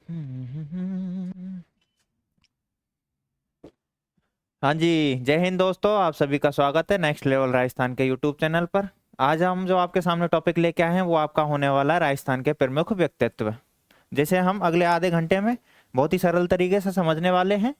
हाँ जी, जय हिंद दोस्तों। आप सभी का स्वागत है नेक्स्ट लेवल राजस्थान के यूट्यूब चैनल पर। आज हम जो आपके सामने टॉपिक लेके आए हैं वो आपका होने वाला है राजस्थान के प्रमुख व्यक्तित्व, जिसे हम अगले आधे घंटे में बहुत ही सरल तरीके से समझने वाले हैं।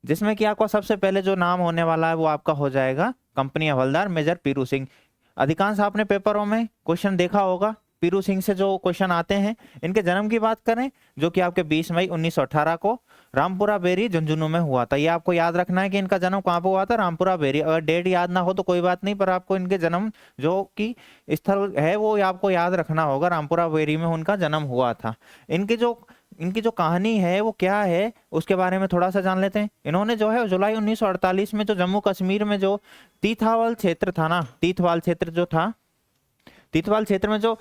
जिसमें कि आपका सबसे पहले जो नाम होने वाला है वो आपका हो जाएगा कंपनी हवलदार मेजर पीरू सिंह। अधिकांश आपने पेपरों में क्वेश्चन देखा होगा, पीरू सिंह से जो क्वेश्चन आते हैं। इनके जन्म की बात करें जो कि आपके 20 मई 1918 को रामपुरा बेरी झुंझुनू में हुआ था। ये आपको याद रखना है कि इनका जन्म कहाँ पे हुआ था, रामपुरा बेरी। अगर डेट याद ना हो तो कोई बात नहीं, पर आपको इनके जन्म जो कि स्थल है वो आपको याद रखना होगा, रामपुरा बेरी में उनका जन्म हुआ था। इनकी जो कहानी है वो क्या है उसके बारे में थोड़ा सा जान लेते हैं। इन्होंने जो है जुलाई 1948 में जो जम्मू कश्मीर में जो तीथावाल क्षेत्र था ना, तीथवाल क्षेत्र जो था, तीथवाल क्षेत्र में जो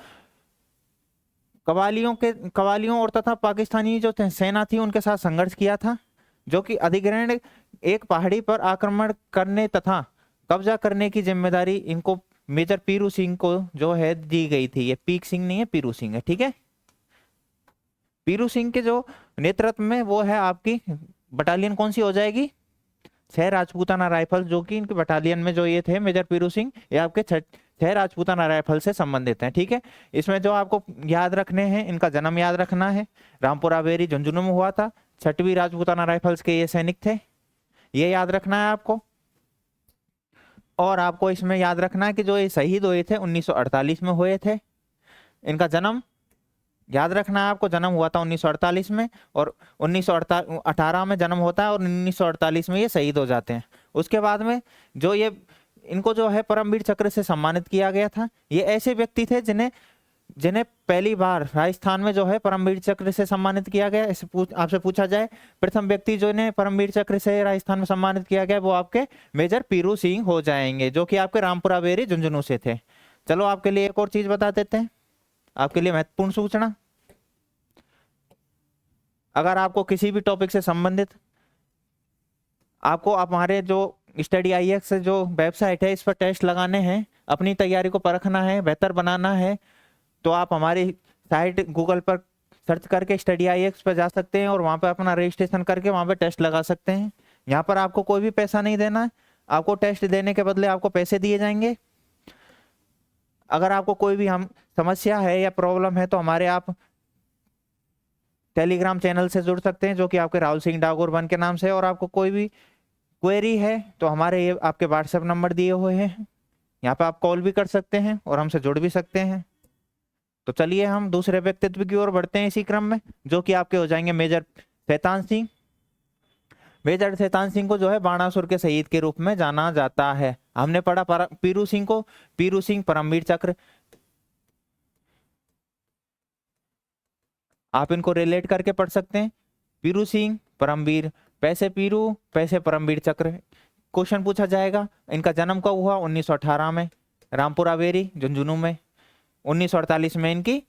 कवालियों और तथा पाकिस्तानी जो सेना थी उनके साथ संघर्ष किया था, जो कि अधिग्रहण एक पहाड़ी पर आक्रमण करने तथा कब्जा करने की जिम्मेदारी इनको मेजर पीरू सिंह को जो है दी गई थी। ये पीक सिंह नहीं है, पीरू सिंह है, ठीक है। पीरू सिंह के जो नेतृत्व में वो है आपकी बटालियन कौन सी हो जाएगी, 6 राजपूताना राइफल, जो कि इनके बटालियन में जो ये थे मेजर पीरू सिंह, ये आपके 6 राजपूताना राइफल से संबंधित हैं, ठीक है। इसमें जो आपको याद रखने हैं, इनका जन्म याद रखना है, रामपुरा बेरी झुंझुनू में हुआ था, 6वीं राजपूताना राइफल्स के ये सैनिक थे, ये याद रखना है आपको। और आपको इसमें याद रखना है कि जो ये शहीद हुए थे 1948 में हुए थे। इनका जन्म याद रखना है आपको, जन्म हुआ था 1948 में, और 1918 में जन्म होता है और 1948 में ये शहीद हो जाते हैं। उसके बाद में जो ये इनको जो है परमवीर चक्र से सम्मानित किया गया था। ये ऐसे व्यक्ति थे जिन्हें जिन्हें पहली बार राजस्थान में जो है परमवीर चक्र से सम्मानित किया गया। आपसे पूछा जाए प्रथम व्यक्ति जो इन्हें परमवीर चक्र से राजस्थान में सम्मानित किया गया वो आपके मेजर पीरू सिंह हो जाएंगे, जो कि आपके रामपुरा बेरी झुंझुनू से थे। चलो आपके लिए एक और चीज बता देते हैं, आपके लिए महत्वपूर्ण सूचना। अगर आपको किसी भी टॉपिक से संबंधित आपको हमारे जो स्टडी IX जो वेबसाइट है इस पर टेस्ट लगाने हैं, अपनी तैयारी को परखना है, बेहतर बनाना है, तो आप हमारी साइट गूगल पर सर्च करके स्टडी IX पर जा सकते हैं और वहाँ पर अपना रजिस्ट्रेशन करके वहाँ पर टेस्ट लगा सकते हैं। यहाँ पर आपको कोई भी पैसा नहीं देना है, आपको टेस्ट देने के बदले आपको पैसे दिए जाएंगे। अगर आपको कोई भी हम समस्या है या प्रॉब्लम है तो हमारे आप टेलीग्राम चैनल से जुड़ सकते हैं, जो कि आपके राहुल सिंह डागोर 1 के नाम से है। और आपको कोई भी क्वेरी है तो हमारे ये आपके व्हाट्सएप नंबर दिए हुए हैं, यहाँ पे आप कॉल भी कर सकते हैं और हमसे जुड़ भी सकते हैं। तो चलिए हम दूसरे व्यक्तित्व की ओर बढ़ते हैं इसी क्रम में, जो कि आपके हो जाएंगे मेजर शैतान सिंह। मेजर शैतान सिंह को जो है बाणासुर के शहीद के रूप में जाना जाता है। हमने पढ़ा पीरू सिंह को, पीरू सिंह परमवीर चक्र, आप इनको रिलेट करके पढ़ सकते हैं। पीरू सिंह परमवीर, पैसे पीरू पैसे परमवीर चक्र। क्वेश्चन पूछा जाएगा इनका जन्म कब हुआ, 1918 में, रामपुरा बेरी झुंझुनू में। 1948 में इनकी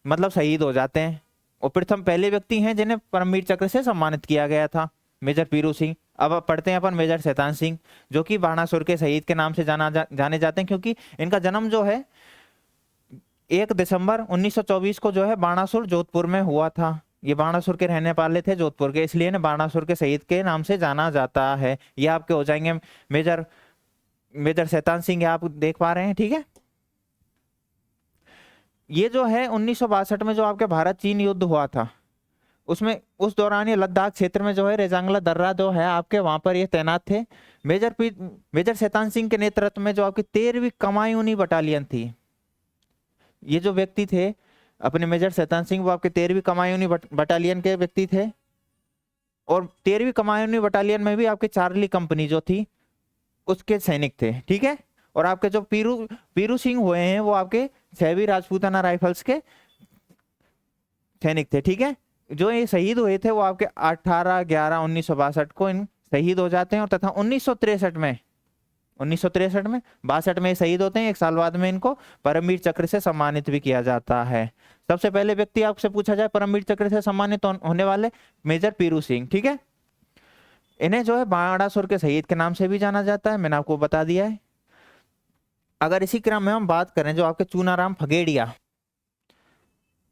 मतलब शहीद हो जाते हैं। और प्रथम पहले व्यक्ति हैं जिन्हें परमवीर चक्र से सम्मानित किया गया था, मेजर पीरू सिंह। अब पढ़ते हैं अपन मेजर शैतान सिंह, जो कि बाणासुर के शहीद के नाम से जाने जाते हैं, क्योंकि इनका जन्म जो है 1 दिसंबर 1924 को जो है बाणासुर जोधपुर में हुआ था। ये बाणासुर के रहने वाले थे, जोधपुर के, इसलिए इन्हें बाणासुर के शहीद के नाम से जाना जाता है। ये आपके हो जाएंगे मेजर मेजर शैतान सिंह, आप देख पा रहे हैं, ठीक है। ये जो है 1962 में जो आपके भारत चीन युद्ध हुआ था उसमें, उस दौरान ये लद्दाख क्षेत्र में जो है रेजांगला दर्रा जो है आपके वहां पर ये तैनात थे। मेजर शैतान सिंह के नेतृत्व में जो आपकी 13वीं कमायूनी बटालियन थी, ये जो व्यक्ति थे अपने मेजर शैतान सिंह, वो आपके 13वीं कमायूनी बटालियन के व्यक्ति थे। और 13वीं कमायूनी बटालियन में भी आपके चार्ली कंपनी जो थी उसके सैनिक थे, ठीक है। और आपके जो पीरू सिंह हुए हैं वो आपके 6वीं राजपूताना राइफल्स के सैनिक थे, ठीक है। जो ये शहीद हुए थे वो आपके 18/11/1962 को इन शहीद हो जाते हैं। और तथा 1963 में 62 में शहीद होते हैं। 1 साल बाद में इनको परमवीर चक्र से सम्मानित भी किया जाता है। सबसे पहले व्यक्ति आपसे पूछा जाए परमवीर चक्र से सम्मानित होने वाले, मेजर पीरू सिंह, ठीक है। इन्हें जो है बाणासुर के शहीद के नाम से भी जाना जाता है, मैंने आपको बता दिया है। अगर इसी क्रम में हम बात करें जो आपके चूनाराम फगेड़िया,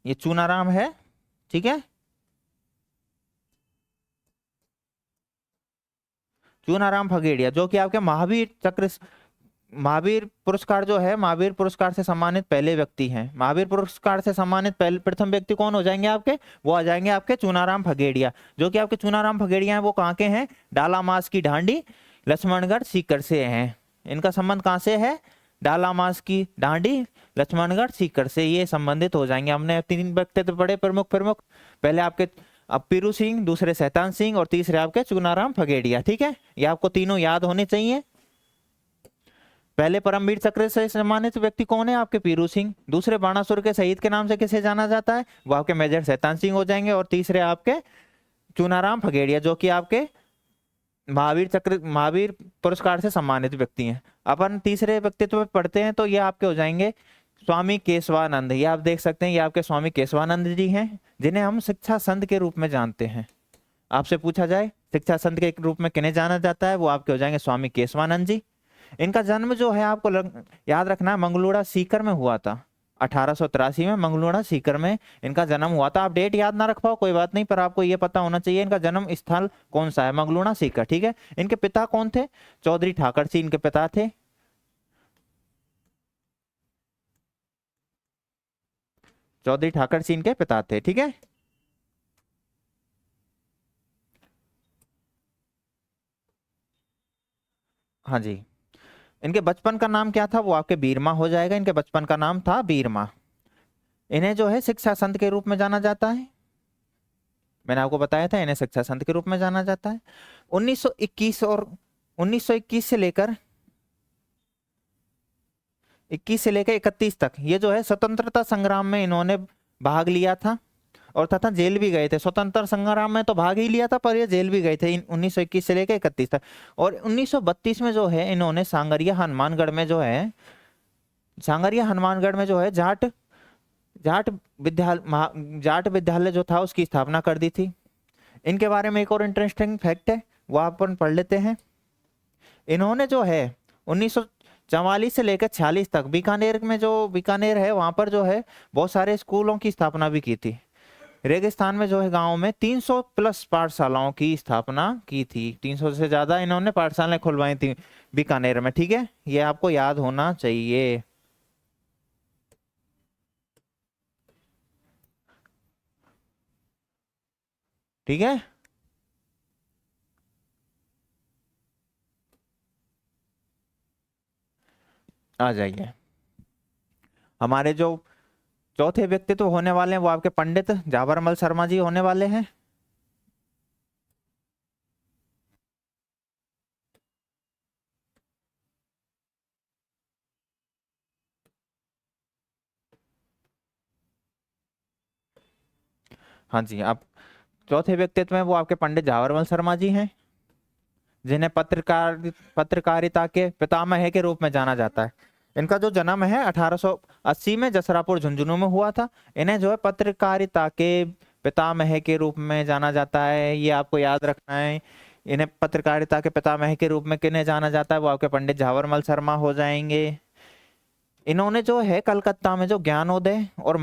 ये चूनाराम है ठीक है। चूनाराम फगेड़िया जो कि आपके महावीर पुरस्कार जो है, महावीर पुरस्कार से सम्मानित पहले व्यक्ति हैं। महावीर पुरस्कार से सम्मानित पहले प्रथम व्यक्ति कौन हो जाएंगे आपके? वो आ जाएंगे आपके चूनाराम फगेड़िया। जो कि आपके चूनाराम फगेड़िया हैं वो कहाँ के हैं? डालामास की ढांडी लक्ष्मणगढ़ सीकर से हैं। इनका संबंध कहाँ से है? डालामास की ढांडी लक्ष्मणगढ़ सीकर से ये संबंधित हो जाएंगे। हमने 3 व्यक्तित्व पढ़े प्रमुख प्रमुख, पहले आपके अब पीरू सिंह, दूसरे शैतान सिंह और तीसरे आपके चूनाराम फगेड़िया। ठीक है, ये आपको तीनों याद होने चाहिए। पहले परमवीर चक्र से सम्मानित व्यक्ति कौन है? आपके पीरू सिंह। दूसरे बाणासुर के शहीद के नाम से किसे जाना जाता है? वो आपके मेजर शैतान सिंह हो जाएंगे। और तीसरे आपके चूनाराम फगेड़िया जो कि आपके महावीर पुरस्कार से सम्मानित व्यक्ति हैं। अपन तीसरे व्यक्तित्व पढ़ते हैं तो ये आपके हो जाएंगे स्वामी केशवानंद। ये आप देख सकते हैं, ये आपके स्वामी केशवानंद जी हैं, जिन्हें हम शिक्षा संत के रूप में जानते हैं। आपसे पूछा जाए शिक्षा संत के रूप में किन्हें जाना जाता है, वो आपके हो जाएंगे स्वामी केशवानंद जी। इनका जन्म जो है आपको याद रखना है, मंगलूड़ा सीकर में हुआ था। 1883 में मंगलूड़ा सीकर में इनका जन्म हुआ था। आप डेट याद ना रख पाओ कोई बात नहीं, पर आपको ये पता होना चाहिए इनका जन्म स्थल कौन सा है, मंगलूड़ा सीकर। ठीक है। इनके पिता कौन थे? चौधरी ठाकर सिंह इनके पिता थे। चौधरी ठाकर सिंह के पिता थे। ठीक है। हाँ जी। इनके बचपन का नाम क्या था? वो आपके बीरमा हो जाएगा। इनके बचपन का नाम था बीरमा। इन्हें जो है शिक्षा संत के रूप में जाना जाता है। मैंने आपको बताया था इन्हें शिक्षा संत के रूप में जाना जाता है। 1921 से लेकर 31 तक ये जो है स्वतंत्रता संग्राम में इन्होंने भाग लिया था और तथा जेल भी गए थे। स्वतंत्रता संग्राम में तो भाग ही लिया था, पर ये जेल भी गए थे 1921 से लेकर 31 तक। और 1932 में जो है इन्होंने सांगरिया हनुमानगढ़ में जो है जाट विद्यालय जो था उसकी स्थापना कर दी थी। इनके बारे में एक और इंटरेस्टिंग फैक्ट है, वो आप पढ़ लेते हैं। इन्होंने जो है 1944 से लेकर 46 तक बीकानेर है वहां पर जो है बहुत सारे स्कूलों की स्थापना भी की थी। रेगिस्तान में जो है गांव में 300 प्लस पाठशालाओं की स्थापना की थी। 300 से ज्यादा इन्होंने पाठशालाएं खुलवाई थी बीकानेर में। ठीक है, ये आपको याद होना चाहिए। ठीक है। आ जाइए, हमारे जो चौथे व्यक्तित्व होने वाले हैं वो आपके पंडित जावरमल शर्मा जी होने वाले हैं। हाँ जी, आप चौथे व्यक्तित्व में वो आपके पंडित जावरमल शर्मा जी हैं, जिन्हें पत्रकारिता के पितामह के रूप में जाना जाता है। इनका जो जन्म है 1880 में जसरापुर झुंझुनू में हुआ था। इन्हें जो है पत्रकारिता के पितामह के रूप में जाना जाता है, ये आपको याद रखना है। इन्हें पत्रकारिता के पितामह के रूप में किन्हें जाना जाता है, वो आपके पंडित जावरमल शर्मा हो जाएंगे। इन्होंने जो है कलकत्ता में जो ज्ञानोदय और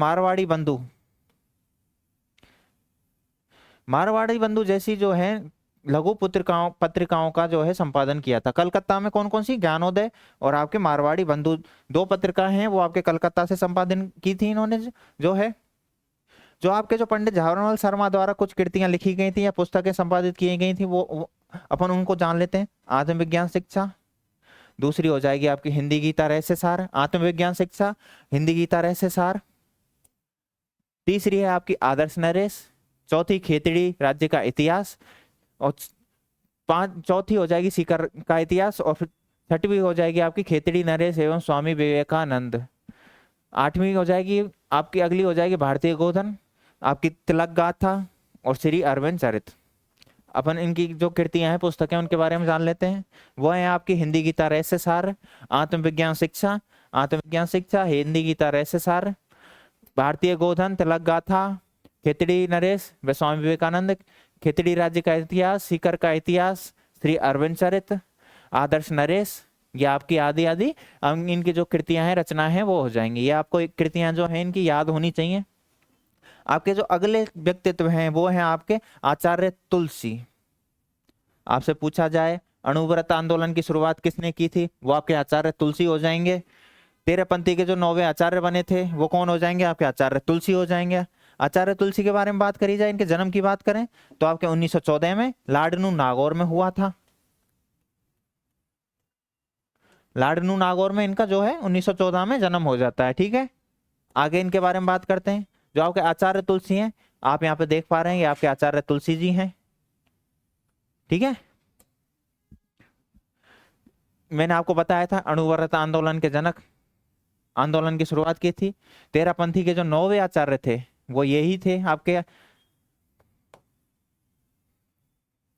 मारवाड़ी बंधु जैसी जो है लघु पत्रिकाओं का जो है संपादन किया था। कलकत्ता में कौन कौन सी? ज्ञानोदय और आपके मारवाड़ी बंधु, 2 पत्रिका हैं वो आपके कलकत्ता से संपादन की थी इन्होंने। जो है जो आपके जो पंडित जावरमल शर्मा द्वारा कुछ कृतियां लिखी गई थी या पुस्तकें संपादित की गई थी वो अपन उनको जान लेते हैं। आत्मविज्ञान शिक्षा, दूसरी हो जाएगी आपकी हिंदी गीता रहस्य सार। आत्मविज्ञान शिक्षा, हिंदी गीता रहस्य सार। तीसरी है आपकी आदर्श नरेश। चौथी खेतड़ी राज्य का इतिहास। और चौथी हो जाएगी सीकर का इतिहास। और फिर छठवीं हो जाएगी आपकी खेतड़ी नरेश एवं स्वामी विवेकानंद। आठवीं हो जाएगी आपकी, अगली हो जाएगी भारतीय गोधन, आपकी तिलक गाथा और श्री अरविंद चरित। अपन इनकी जो कृतियां हैं पुस्तकें उनके बारे में जान लेते हैं। वो है आपकी हिंदी गीता रहस्य सार, आत्मविज्ञान शिक्षा, हिंदी गीता रहस्य सार, भारतीय गोधन, तिलक गाथा, खेतड़ी नरेश व स्वामी विवेकानंद, खेतड़ी राज्य का इतिहास, सीकर का इतिहास, श्री अरविंद चरित, आदर्श नरेश। ये आपकी आदि इनकी जो कृतियां हैं रचना है वो हो जाएंगी। ये आपको कृतियां जो है इनकी याद होनी चाहिए। आपके जो अगले व्यक्तित्व हैं वो हैं आपके आचार्य तुलसी। आपसे पूछा जाए अणुव्रत आंदोलन की शुरुआत किसने की थी, वो आपके आचार्य तुलसी हो जाएंगे। तेरहपंथी के जो 9वें आचार्य बने थे वो कौन हो जाएंगे, आपके आचार्य तुलसी हो जाएंगे। आचार्य तुलसी के बारे में बात करी जाए, इनके जन्म की बात करें तो आपके 1914 में लाडनू नागौर में हुआ था। लाडनू नागौर में इनका जो है 1914 में जन्म हो जाता है। ठीक है, आगे इनके बारे में बात करते हैं। जो आपके आचार्य तुलसी हैं, आप यहाँ पे देख पा रहे हैं, ये आपके आचार्य तुलसी जी हैं। ठीक है, मैंने आपको बताया था अणुव्रत आंदोलन के जनक, आंदोलन की शुरुआत की थी। तेरहपंथी के जो 9वें आचार्य थे वो यही थे आपके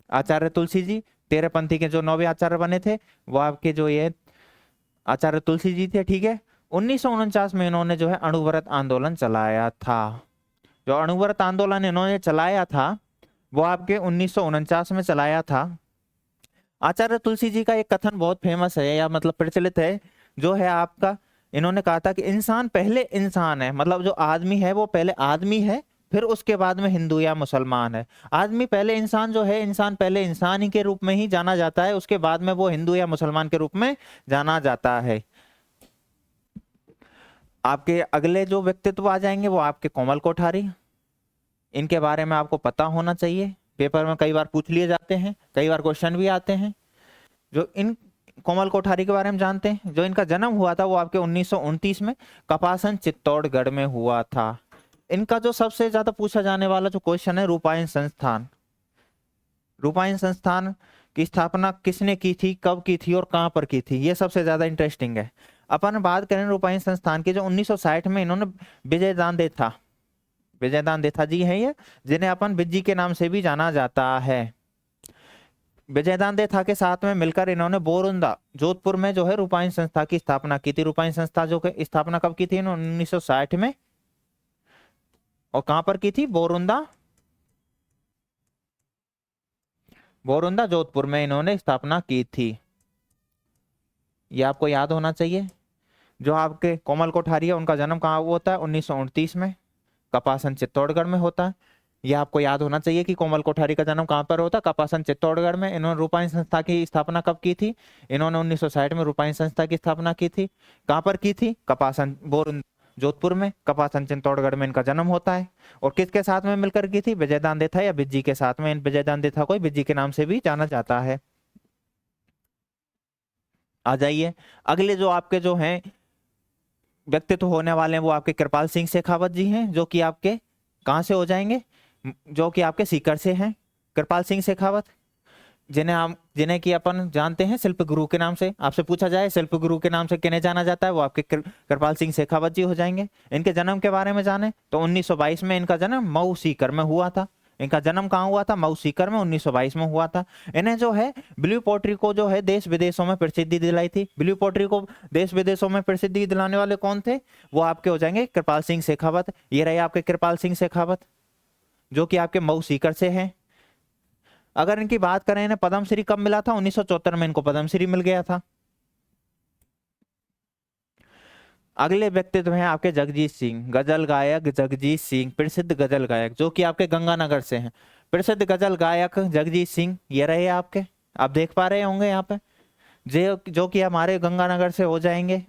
आचार्य तुलसी जी। तेरहपंथी के जो 9वें आचार्य बने थे वो आपके जो ये आचार्य तुलसी जी थे। ठीक है, 1949 में इन्होंने जो है अणुव्रत आंदोलन चलाया था। जो अणुव्रत आंदोलन इन्होंने चलाया था वो आपके 1949 में चलाया था। आचार्य तुलसी जी का एक कथन बहुत फेमस है या मतलब प्रचलित है, जो है आपका, इन्होंने कहा था कि इंसान पहले इंसान है, मतलब जो आदमी है वो पहले आदमी है, फिर उसके बाद में हिंदू या मुसलमान है। आदमी पहले इंसान जो है, इंसान पहले इंसान ही के रूप में ही जाना जाता है, उसके बाद में वो हिंदू या मुसलमान के रूप में जाना जाता है। आपके अगले जो व्यक्तित्व आ जाएंगे वो आपके कोमल कोठारी। इनके बारे में आपको पता होना चाहिए, पेपर में कई बार पूछ लिए जाते हैं, कई बार क्वेश्चन भी आते हैं। जो इन कोमल कोठारी के बारे में जानते हैं, जो इनका जन्म हुआ था वो आपके 1929 में कपासन चित्तौड़गढ़ में हुआ था। इनका जो सबसे ज्यादा पूछा जाने वाला जो क्वेश्चन है, रूपायन संस्थान, रूपायन संस्थान की स्थापना किसने की थी, कब की थी और कहां पर की थी, ये सबसे ज्यादा इंटरेस्टिंग है। अपन बात करें रूपायन संस्थान की, जो 1960 में इन्होंने विजयदान देथा, विजयदान देथा जी हैं ये, जिन्हें अपन बिज्जी के नाम से भी जाना जाता है। विजयदान देथा के साथ में मिलकर इन्होंने बोरुंदा जोधपुर में जो है रूपायन संस्था की स्थापना की थी। रूपायन संस्था जो स्थापना कब की थी, 1960 में, और कहां पर की थी, बोरुंदा, बोरुंदा जोधपुर में इन्होंने स्थापना की थी। ये आपको याद होना चाहिए। जो आपके कोमल कोठारी है उनका जन्म कहाँ होता है, 1929 में कपासन चित्तौड़गढ़ में होता है। ये आपको याद होना चाहिए कि कोमल कोठारी का जन्म कहाँ पर होता है, कपासन चित्तौड़गढ़ में। इन्होंने रूपायन संस्था की स्थापना कब की थी, इन्होंने 1960 में रूपायन संस्था की स्थापना की थी। कहाँ पर की थी, कपासन बोरुंदा जोधपुर में, कपासन चित्तौड़गढ़ में इनका जन्म होता है। और किसके साथ में मिलकर की थी, विजयदान देथा या बिज्जी के साथ में। विजयदान देथा को बिज्जी के नाम से भी जाना जाता है। आ जाइए, अगले जो आपके जो हैं व्यक्तित्व होने वाले हैं वो आपके कृपाल सिंह शेखावत जी हैं, जो कि आपके कहाँ से हो जाएंगे, जो कि आपके सीकर से हैं। कृपाल सिंह शेखावत, जिन्हें कि अपन जानते हैं शिल्प गुरु के नाम से। आपसे पूछा जाए शिल्प गुरु के नाम से किन्हें जाना जाता है, वो आपके कृपाल सिंह शेखावत जी हो जाएंगे। इनके जन्म के बारे में जाने तो 1922 में इनका जन्म मऊ सीकर में हुआ था। इनका जन्म कहाँ हुआ था, मऊ सीकर में 1922 में हुआ था। इन्हें जो है ब्लू पोट्री को जो है देश विदेशों में प्रसिद्धि दिलाई थी। ब्लू पोट्री को देश विदेशों में प्रसिद्धि दिलाने वाले कौन थे, वो आपके हो जाएंगे कृपाल सिंह शेखावत। ये रहे आपके कृपाल सिंह शेखावत, जो कि आपके मऊ सीकर से हैं। अगर इनकी बात करें, इन्हें पद्मश्री कब मिला था, 1974 में इनको पद्मश्री मिल गया था। अगले व्यक्तित्व हैं आपके जगजीत सिंह, गजल गायक जगजीत सिंह, प्रसिद्ध गजल गायक, जो कि आपके गंगानगर से हैं। प्रसिद्ध गजल गायक जगजीत सिंह ये रहे आपके, आप देख पा रहे होंगे यहाँ पे, जो कि हमारे गंगानगर से हो जाएंगे।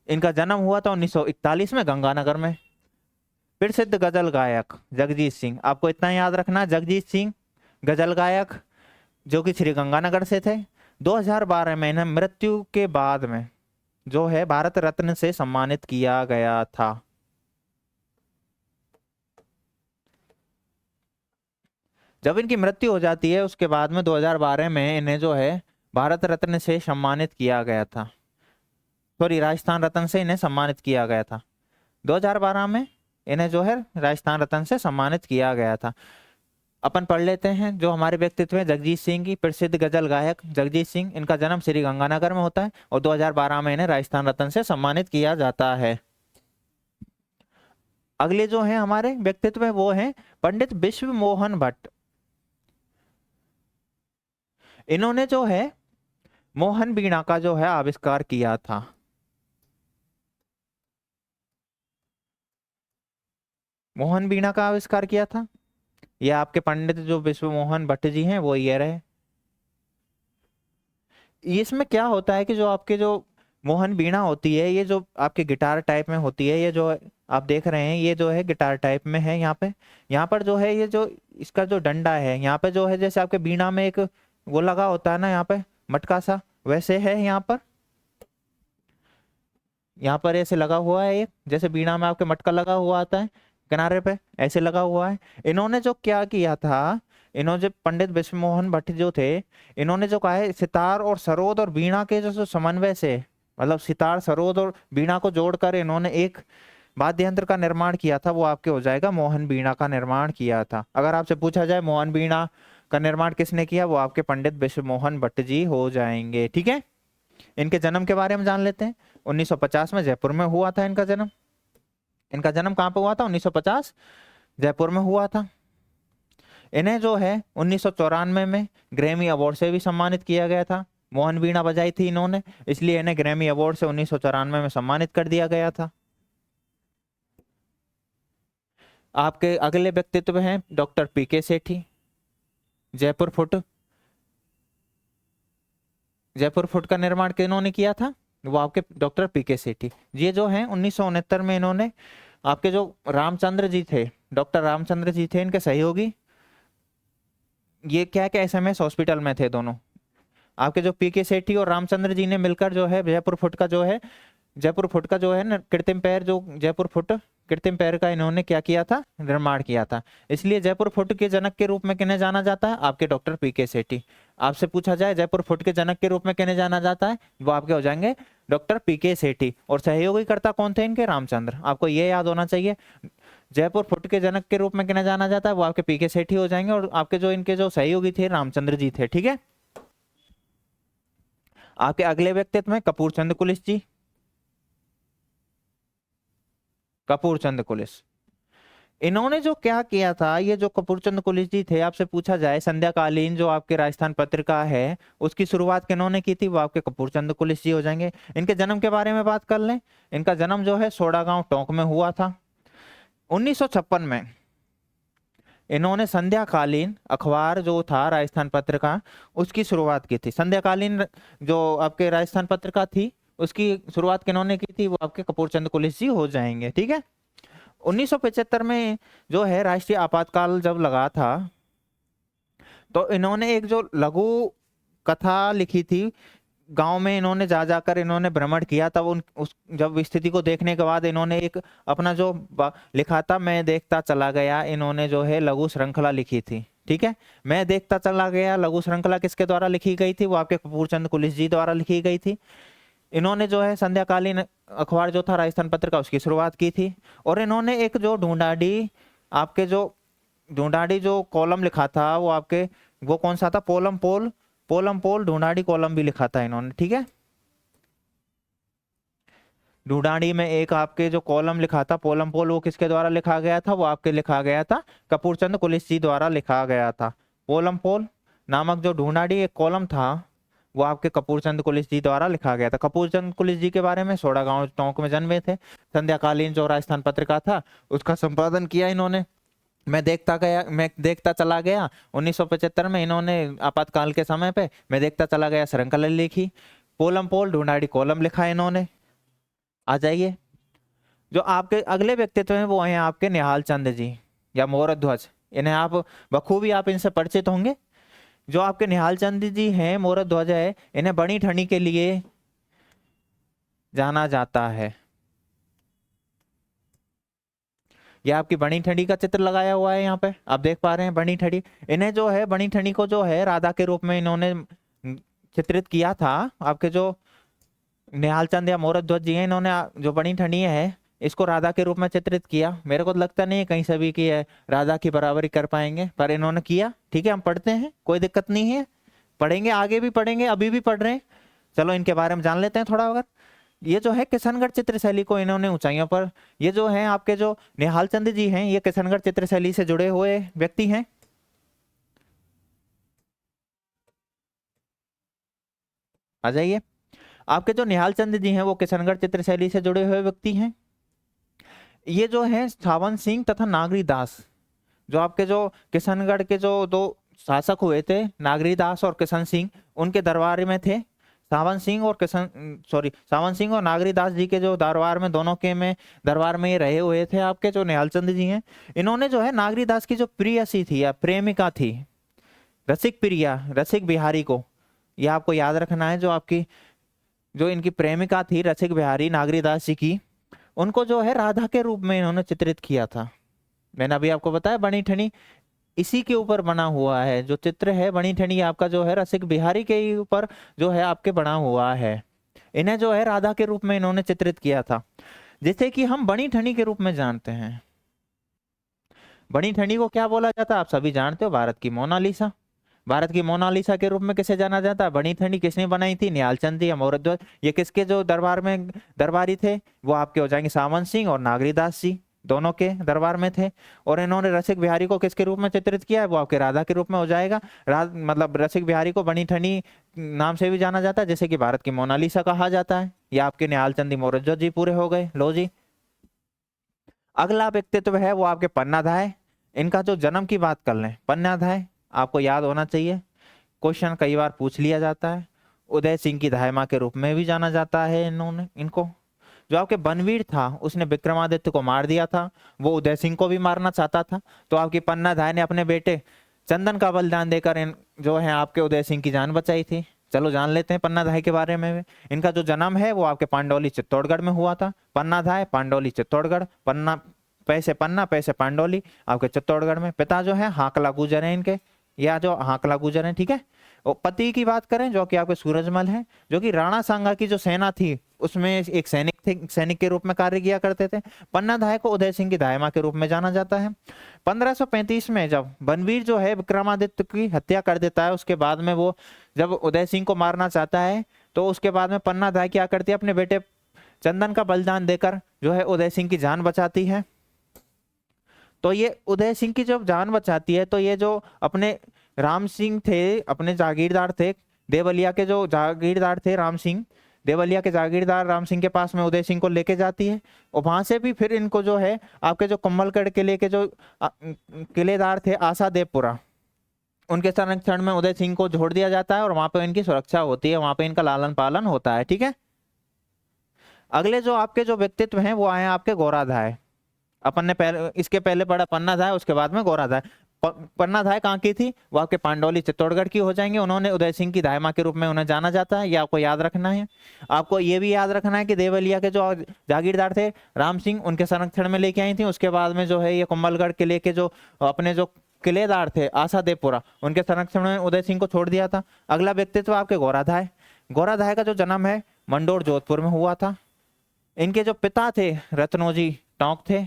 इनका जन्म हुआ था 1941 में गंगानगर में। प्रसिद्ध गजल गायक जगजीत सिंह, आपको इतना याद रखना, जगजीत सिंह गजल गायक, जो कि श्री गंगानगर से थे। 2012 में इन्हें मृत्यु के बाद में जो है भारत रत्न से सम्मानित किया गया था। जब इनकी मृत्यु हो जाती है उसके बाद में 2012 में इन्हें जो है भारत रत्न से सम्मानित किया गया था, सॉरी राजस्थान रत्न से इन्हें सम्मानित किया गया था। 2012 में इन्हें जो है राजस्थान रत्न से सम्मानित किया गया था। अपन पढ़ लेते हैं जो हमारे व्यक्तित्व है जगजीत सिंह की। प्रसिद्ध गजल गायक जगजीत सिंह, इनका जन्म श्री गंगानगर में होता है और 2012 में इन्हें राजस्थान रत्न से सम्मानित किया जाता है। अगले जो हैं हमारे व्यक्तित्व है वो हैं पंडित विश्व मोहन भट्ट। इन्होंने जो है मोहन वीणा का जो है आविष्कार किया था। मोहन वीणा का आविष्कार किया था? ये आपके पंडित जो विश्व मोहन भट्ट जी हैं वो ये रहे। इसमें क्या होता है कि जो आपके जो मोहन वीणा होती है, ये जो आपके गिटार टाइप में होती है, ये जो आप देख रहे हैं ये जो है गिटार टाइप में है। यहाँ पे, यहाँ पर जो है ये जो इसका जो डंडा है यहाँ पे जो है, जैसे आपके वीणा में एक वो लगा होता है ना यहाँ पे मटका सा, वैसे है यहाँ पर। यहाँ पर ऐसे लगा हुआ है एक, जैसे वीणा में आपके मटका लगा हुआ आता है किनारे पे, ऐसे लगा हुआ है। इन्होंने जो क्या किया था, इन्होंने जो पंडित विश्व मोहन भट्ट जो थे, इन्होंने जो कहा है सितार और सरोद और वीणा के जो समन्वय से, मतलब सितार सरोद और वीणा को जोड़कर इन्होंने एक वाद्य यंत्र का निर्माण किया था, वो आपके हो जाएगा मोहन वीणा का निर्माण किया था। अगर आपसे पूछा जाए मोहन वीणा का निर्माण किसने किया, वो आपके पंडित विश्व मोहन भट्ट जी हो जाएंगे। ठीक है, इनके जन्म के बारे में जान लेते हैं। 1950 में जयपुर में हुआ था इनका जन्म। इनका जन्म कहाँ पे हुआ था? 1950 जयपुर में हुआ था। इन्हें जो है 1994 में ग्रैमी अवार्ड से भी सम्मानित किया गया था। मोहन वीणा बजाई थी इन्होंने, इसलिए इन्हें ग्रैमी अवार्ड से 1994 में सम्मानित कर दिया गया था। आपके अगले व्यक्तित्व हैं डॉक्टर पीके सेठी। जयपुर फुट, जयपुर फुट का निर्माण किन्होंने किया था? वो आपके डॉक्टर पीके सेठी। ये जो है 1969 में इन्होंने आपके जो रामचंद्र जी थे, डॉक्टर रामचंद्र जी थे इनके सहयोगी, ये क्या क्या एसएमएस हॉस्पिटल में थे दोनों। आपके जो पीके सेठी और रामचंद्र जी ने मिलकर जो है जयपुर फुट का जो है, जयपुर फुट का जो है ना कृत्रिम पैर, जो जयपुर फुट कृत्रिम पैर का इन्होंने क्या किया था? निर्माण किया था। इसलिए जयपुर फुट के जनक के रूप में किन्हें जाना जाता है? आपके डॉक्टर पीके सेठी। आपसे पूछा जाए जयपुर फुट के जनक के रूप में किन्हें जाना जाता है, वो आपके हो जाएंगे डॉक्टर पीके सेठी। और सहयोगी कर्ता कौन थे इनके? रामचंद्र। आपको ये याद होना चाहिए। जयपुर फुट के जनक के रूप में किन्हें जाना जाता है, वो आपके पीके सेठी हो जाएंगे। और आपके जो इनके जो सहयोगी थे रामचंद्र जी थे। ठीक है, आपके अगले व्यक्तित्व में कपूर चंद कुलिस जी। कपूर चंद कुलिस, इन्होंने जो क्या किया था, ये जो कपूर चंद कुलिस जी थे, आपसे पूछा जाए संध्याकालीन जो आपके राजस्थान पत्रिका है उसकी शुरुआत किन्होंने की थी, वो आपके कपूर चंद कुलिस जी हो जाएंगे। इनके जन्म के बारे में बात कर लें। इनका जन्म जो है सोडा गांव टोंक में हुआ था। 1956 में इन्होंने संध्याकालीन अखबार जो था राजस्थान पत्रिका, उसकी शुरुआत की थी। संध्याकालीन जो आपके राजस्थान पत्रिका थी उसकी शुरुआत किन्होंने की थी, वो आपके कपूर चंद कुलिस जी हो जाएंगे। ठीक है, 1975 में जो है राष्ट्रीय आपातकाल जब लगा था, तो इन्होंने एक जो लघु कथा लिखी थी, गांव में इन्होंने जा जाकर इन्होंने भ्रमण किया। तब उन उस जब स्थिति को देखने के बाद इन्होंने एक अपना जो लिखा था, मैं देखता चला गया, इन्होंने जो है लघु श्रृंखला लिखी थी। ठीक है, मैं देखता चला गया लघु श्रृंखला किसके द्वारा लिखी गई थी? वो आपके कपूर चंद कुलिस जी द्वारा लिखी गई थी। इन्होंने जो है संध्याकालीन अखबार जो था राजस्थान पत्रिका, उसकी शुरुआत की थी। और इन्होंने एक जो ढूंढाड़ी, आपके जो ढूंढाड़ी जो कॉलम लिखा था, वो आपके वो कौन सा था? पोलम पोल, पोलम पोल ढूंढाड़ी कॉलम भी लिखा था इन्होंने। ठीक है, ढूंढाड़ी में एक आपके जो कॉलम लिखा था पोलम पोल, वो किसके द्वारा लिखा गया था? वो आपके लिखा गया था कपूर चंद कुलिस जी द्वारा लिखा गया था। पोलम पोल नामक जो ढूंढाड़ी एक कॉलम था, वो आपके कपूर चंद कुलिस जी द्वारा लिखा गया था। कपूर चंद कुलिस जी के बारे में, सोडा गांव टोंक में जन्मे थे। संध्याकालीन जो राजस्थान पत्रिका था उसका संपादन किया इन्होंने। मैं देखता चला गया 1975 में इन्होंने आपातकाल के समय पे मैं देखता चला गया श्रृंखला लिखी। पोलम पोल ढूंढाड़ी कॉलम लिखा है इन्होंने। आ जाइए, जो आपके अगले व्यक्तित्व हैं वो हैं आपके निहाल चंद जी या मोरध्वज। इन्हें आप बखूबी आप इनसे परिचित होंगे। जो आपके निहाल चंद जी हैं, मोरध्वज है, इन्हें बड़ी ठंडी के लिए जाना जाता है। ये आपकी बनी ठंडी का चित्र लगाया हुआ है यहाँ पे, आप देख पा रहे हैं बनी ठंडी। इन्हें जो है बनी ठंडी को जो है राधा के रूप में इन्होंने चित्रित किया था। आपके जो निहाल चंद या मोरध्वज जी हैं, इन्होंने जो बनी ठंडी है इसको राधा के रूप में चित्रित किया। मेरे को लगता नहीं है कहीं से भी कि राधा की बराबरी कर पाएंगे, पर इन्होंने किया। ठीक है, हम पढ़ते हैं, कोई दिक्कत नहीं है, पढ़ेंगे, आगे भी पढ़ेंगे, अभी भी पढ़ रहे हैं। चलो इनके बारे में जान लेते हैं थोड़ा। अगर ये जो है किशनगढ़ चित्रशैली को इन्होंने ऊंचाइयों पर, ये जो है आपके जो निहाल चंद जी हैं, ये किशनगढ़ चित्रशैली से जुड़े हुए व्यक्ति हैं। आ जाइए, आपके जो निहाल चंद जी हैं वो किशनगढ़ चित्रशैली से जुड़े हुए व्यक्ति हैं। ये जो है सावन सिंह तथा नागरी दास, जो आपके जो किशनगढ़ के जो दो शासक हुए थे, नागरी दास और किशन सिंह, उनके दरबार में थे। सावन सिंह और नागरी दास जी के जो दरबार में, दोनों के में दरबार में ये रहे हुए थे आपके जो निहाल चंद जी हैं। इन्होंने जो है नागरी दास की जो प्रियसी थी या प्रेमिका थी, रसिक प्रिया, रसिक बिहारी को, यह आपको याद रखना है, जो आपकी जो इनकी प्रेमिका थी रसिक बिहारी नागरी दास जी की, उनको जो है राधा के रूप में इन्होंने चित्रित किया था। मैंने अभी आपको बताया बनी ठनी इसी के ऊपर बना हुआ है, जो चित्र है बनी ठनी आपका जो है रसिक बिहारी के ही ऊपर जो है आपके बना हुआ है। इन्हें जो है राधा के रूप में इन्होंने चित्रित किया था, जिसे कि हम बनी ठनी के रूप में जानते हैं। बनी ठनी को क्या बोला जाता है आप सभी जानते हो, भारत की मोनालिसा। भारत की मोनालिसा के रूप में किसे जाना जाता है? बनी ठनी किसने बनाई थी? निहाल चंद या मोहरध्वज। ये किसके जो दरबार में दरबारी थे? वो आपके हो जाएंगे सावन सिंह और नागरी दास जी, दोनों के दरबार में थे। और इन्होंने रसिक बिहारी को किसके रूप में चित्रित किया है? वो आपके राधा के रूप में हो जाएगा। मतलब रसिक बिहारी को बनी ठनी नाम से भी जाना जाता है, जैसे कि भारत की मोनालिसा कहा जाता है। या आपके निहाल चंद मोहरध्वज जी पूरे हो गए। लो जी, अगला व्यक्तित्व है वो आपके पन्नाधाय। इनका जो जन्म की बात कर लें, पन्नाधाय आपको याद होना चाहिए, क्वेश्चन कई बार पूछ लिया जाता है। उदय सिंह की धाय माँ के रूप में भी जाना जाता है इन्होंने इनको। जो आपके बनवीर था उसने विक्रमादित्य को मार दिया था, वो उदय सिंह को भी मारना चाहता था, तो आपकी पन्नाधाय ने अपने बेटे चंदन का बलिदान देकर जो है आपके उदय सिंह की जान बचाई थी। चलो जान लेते हैं पन्नाधाय के बारे में। इनका जो जन्म है वो आपके पांडौली चित्तौड़गढ़ में हुआ था। पन्नाधाय, पांडौली चित्तौड़गढ़, पन्ना पैसे पांडौली आपके चित्तौड़गढ़ में। पिता जो है हाकला गुजर है इनके, या जो हाकला गुजर है, ठीक है। और पति की बात करें जो कि आपके सूरजमल है, जो कि राणा सांगा की जो सेना थी उसमें एक सैनिक थे, सैनिक के रूप में कार्य किया करते थे। पन्नाधाय को उदय सिंह की दायमा के रूप में जाना जाता है। 1535 में जब बनवीर जो है विक्रमादित्य की हत्या कर देता है, उसके बाद में वो जब उदय सिंह को मारना चाहता है, तो उसके बाद में पन्नाधाय क्या करती है, अपने बेटे चंदन का बलिदान देकर जो है उदय सिंह की जान बचाती है। तो ये उदय सिंह की जब जान बचाती है, तो ये जो अपने राम सिंह थे, अपने जागीरदार थे, देवलिया के जो जागीरदार थे राम सिंह, देवलिया के जागीरदार राम सिंह के पास में उदय सिंह को लेके जाती है। और वहां से भी फिर इनको जो है आपके जो कुंभलगढ़ किले के जो किलेदार थे आशा देवपुरा, उनके संरक्षण में उदय सिंह को छोड़ दिया जाता है और वहां पे इनकी सुरक्षा होती है, वहां पे इनका लालन पालन होता है, ठीक है। अगले जो आपके जो व्यक्तित्व हैं वो आए आपके गौराधाय। अपन ने पहले इसके पहले पढ़ा पन्नाधाय, उसके बाद में गौराधाय। पन्नाधाय कहाँ की थी? वो आपके पांडौली चित्तौड़गढ़ की हो जाएंगे। उन्होंने उदय सिंह की दायमा के रूप में उन्हें जाना जाता है, ये आपको याद रखना है। आपको ये भी याद रखना है कि देवलिया के जो जागीरदार थे राम सिंह, उनके संरक्षण में लेके आई थी। उसके बाद में जो है ये कुंभलगढ़ किले के जो अपने जो किलेदार थे आशा देवपुरा, उनके संरक्षण में उदय सिंह को छोड़ दिया था। अगला व्यक्तित्व आपके गौराधाय। गौराधाय का जो जन्म है मंडोर जोधपुर में हुआ था। इनके जो पिता थे रत्नोजी टोंक थे,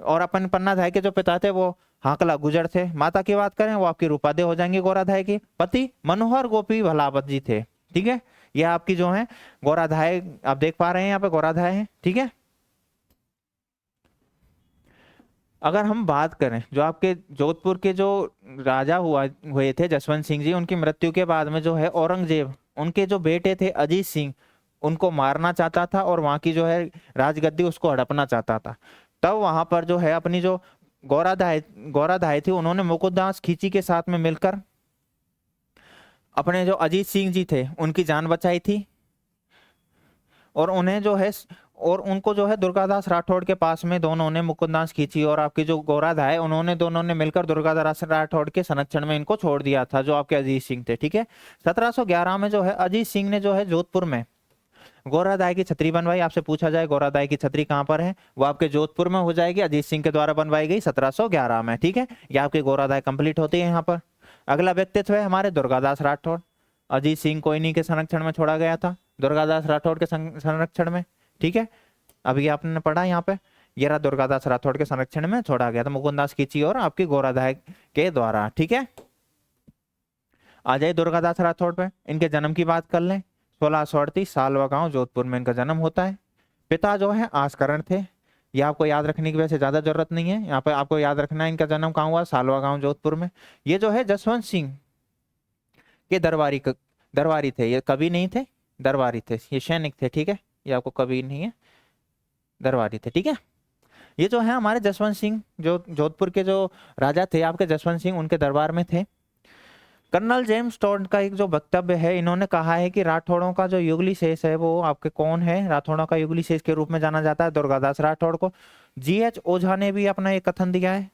और अपन पन्नाधाय के जो पिता थे वो हाकला गुजर थे। माता की बात करें वो आपकी रूपादे हो जाएंगे गौराधाय की। पति मनोहर गोपी भलावत जी थे, ठीक है। ये आपकी जो है गौराधाय आप देख पा रहे हैं, यहाँ पे गौराधाय है, ठीक है। अगर हम बात करें जो आपके जोधपुर के जो राजा हुए थे जसवंत सिंह जी, उनकी मृत्यु के बाद में जो है औरंगजेब उनके जो बेटे थे अजीत सिंह, उनको मारना चाहता था और वहां की जो है राजगद्दी उसको हड़पना चाहता था। तब वहां पर जो है अपनी जो गौराधाय थी, उन्होंने मुकुटदास खींची के साथ में मिलकर अपने जो अजीत सिंह जी थे उनकी जान बचाई थी। और उन्हें जो है और उनको जो है दुर्गादास राठौड़ के पास में दोनों ने मुकुटदास खींची, और आपकी जो गौराधाय उन्होंने दोनों ने मिलकर दुर्गादास राठौड़ के संरक्षण में इनको छोड़ दिया था, जो आपके अजीत सिंह थे, ठीक है। 1711 में जो है अजीत सिंह ने जो है जोधपुर में गौराधाय की छतरी बनवाई। आपसे पूछा जाए गौराधाय की छतरी कहां पर है, वो आपके जोधपुर में हो जाएगी, अजीत सिंह के द्वारा बनवाई गई 1711 में, ठीक है। ये आपकी गौराधाय कंप्लीट होती है यहाँ पर। अगला व्यक्तित्व है हमारे दुर्गादास राठौड़। अजीत सिंह को इन्हीं के संरक्षण में छोड़ा गया था, दुर्गादास राठौड़ के संरक्षण में, ठीक है। अभी आपने पढ़ा यहाँ पे, ये रहा दुर्गादास राठौड़ के संरक्षण में छोड़ा गया था मुकुंदास खींची और आपकी गौराधाय के द्वारा, ठीक है। आ जाए दुर्गादास राठौड़ पे, इनके जन्म की बात कर लें। 1638 सालवा गांव जोधपुर में इनका जन्म होता है। पिता जो है आसकरण थे, ये आपको याद रखने की वजह से ज्यादा जरूरत नहीं है। यहाँ पे आपको याद रखना है इनका जन्म कहाँ हुआ, सालवा गांव जोधपुर में। ये जो है जसवंत सिंह के दरबारी थे, ये कवि नहीं थे, दरबारी थे, ये सैनिक थे, ठीक है। ये आपको कवि नहीं है, दरबारी थे, ठीक है। ये जो है हमारे जसवंत सिंह, जो जोधपुर के जो राजा थे आपके जसवंत सिंह, उनके दरबार में थे। कर्नल जेम्स टोड का एक जो वक्तव्य है, इन्होंने कहा है कि राठौड़ों का जो युगली शेष है वो आपके कौन है। राठौड़ों का युगली शेष के रूप में जाना जाता है दुर्गादास राठौड़ को। जीएच ओझा ने भी अपना एक कथन दिया है।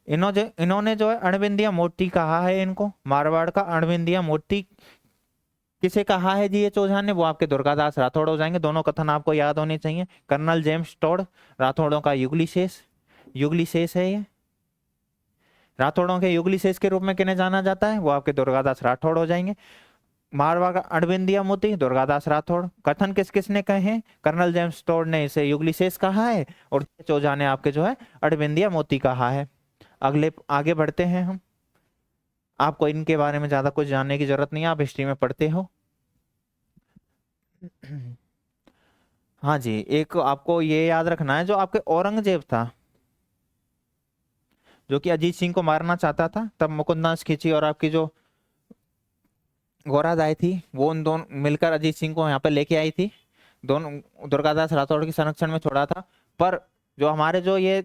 इन्होंने जो है अणविंदिया मोती कहा है इनको, मारवाड़ का अणविंदिया मोती किसे कहा है जीएच ओझा ने, वो आपके दुर्गादास राठौड़ हो जाएंगे। दोनों कथन आपको याद होने चाहिए। कर्नल जेम्स टोड राठौड़ों का युगली शेष, युगली शेष है ये। राठौड़ों के युगली शेष के रूप में किन्हें जाना जाता है, वो आपके दुर्गादास राठौड़ हो जाएंगे। मारवाड़ का अणविंदिया मोती दुर्गादास राठौड़। कथन किस किसने कहे हैं, कर्नल जेम्स टोड ने इसे युगली शेष कहा है और ओझा ने आपके जो है अणविंदिया मोती कहा है। अगले आगे बढ़ते हैं हम। आपको इनके बारे में ज्यादा कुछ जानने की जरूरत नहीं है, आप हिस्ट्री में पढ़ते हो। हाँ जी, एक आपको ये याद रखना है, जो आपके औरंगजेब था, जो कि अजीत सिंह को मारना चाहता था, तब मुकुंददास खिची और आपकी जो गोरादाई थी, वो उन दोनों मिलकर अजीत सिंह को यहाँ पे लेके आई थी। दोनों दुर्गादास राठौड़ के संरक्षण में छोड़ा था। पर जो हमारे जो ये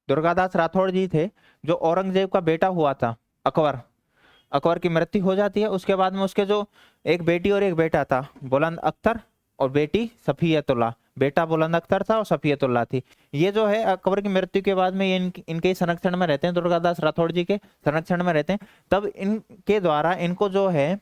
दुर्गादास राठौड़ जी थे, जो औरंगजेब का बेटा हुआ था अकबर, अकबर की मृत्यु हो जाती है। उसके बाद में उसके जो एक बेटी और एक बेटा था, बुलंद अख्तर और बेटी सफियतुल्लाह। बेटा बुलंद अख्तर था और सफियतुल्लाह थी। ये जो है अकबर की मृत्यु के बाद में ये इनके संरक्षण में रहते हैं, दुर्गादास राठौड़ जी के संरक्षण में रहते हैं। तब इनके द्वारा इनको जो है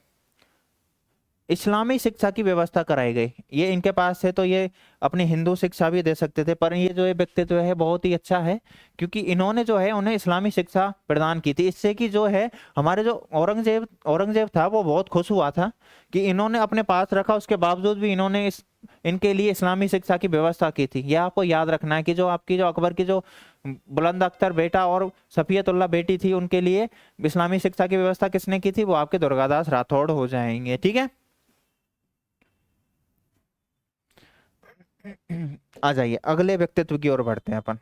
इस्लामी शिक्षा की व्यवस्था कराई गई। ये इनके पास है तो ये अपनी हिंदू शिक्षा भी दे सकते थे, पर ये जो ये व्यक्तित्व है बहुत ही अच्छा है, क्योंकि इन्होंने जो है उन्हें इस्लामी शिक्षा प्रदान की थी। इससे कि जो है हमारे जो औरंगजेब था वो बहुत खुश हुआ था कि इन्होंने अपने पास रखा, उसके बावजूद भी इन्होंने इनके लिए इस्लामी शिक्षा की व्यवस्था की थी। यह आपको याद रखना है कि जो आपकी जो अकबर की जो बुलंद अख्तर बेटा और सफियतुल्लाह बेटी थी, उनके लिए इस्लामी शिक्षा की व्यवस्था किसने की थी, वो आपके दुर्गादास राठौड़ हो जाएंगे। ठीक है, आ जाइए अगले व्यक्तित्व की ओर बढ़ते हैं अपन।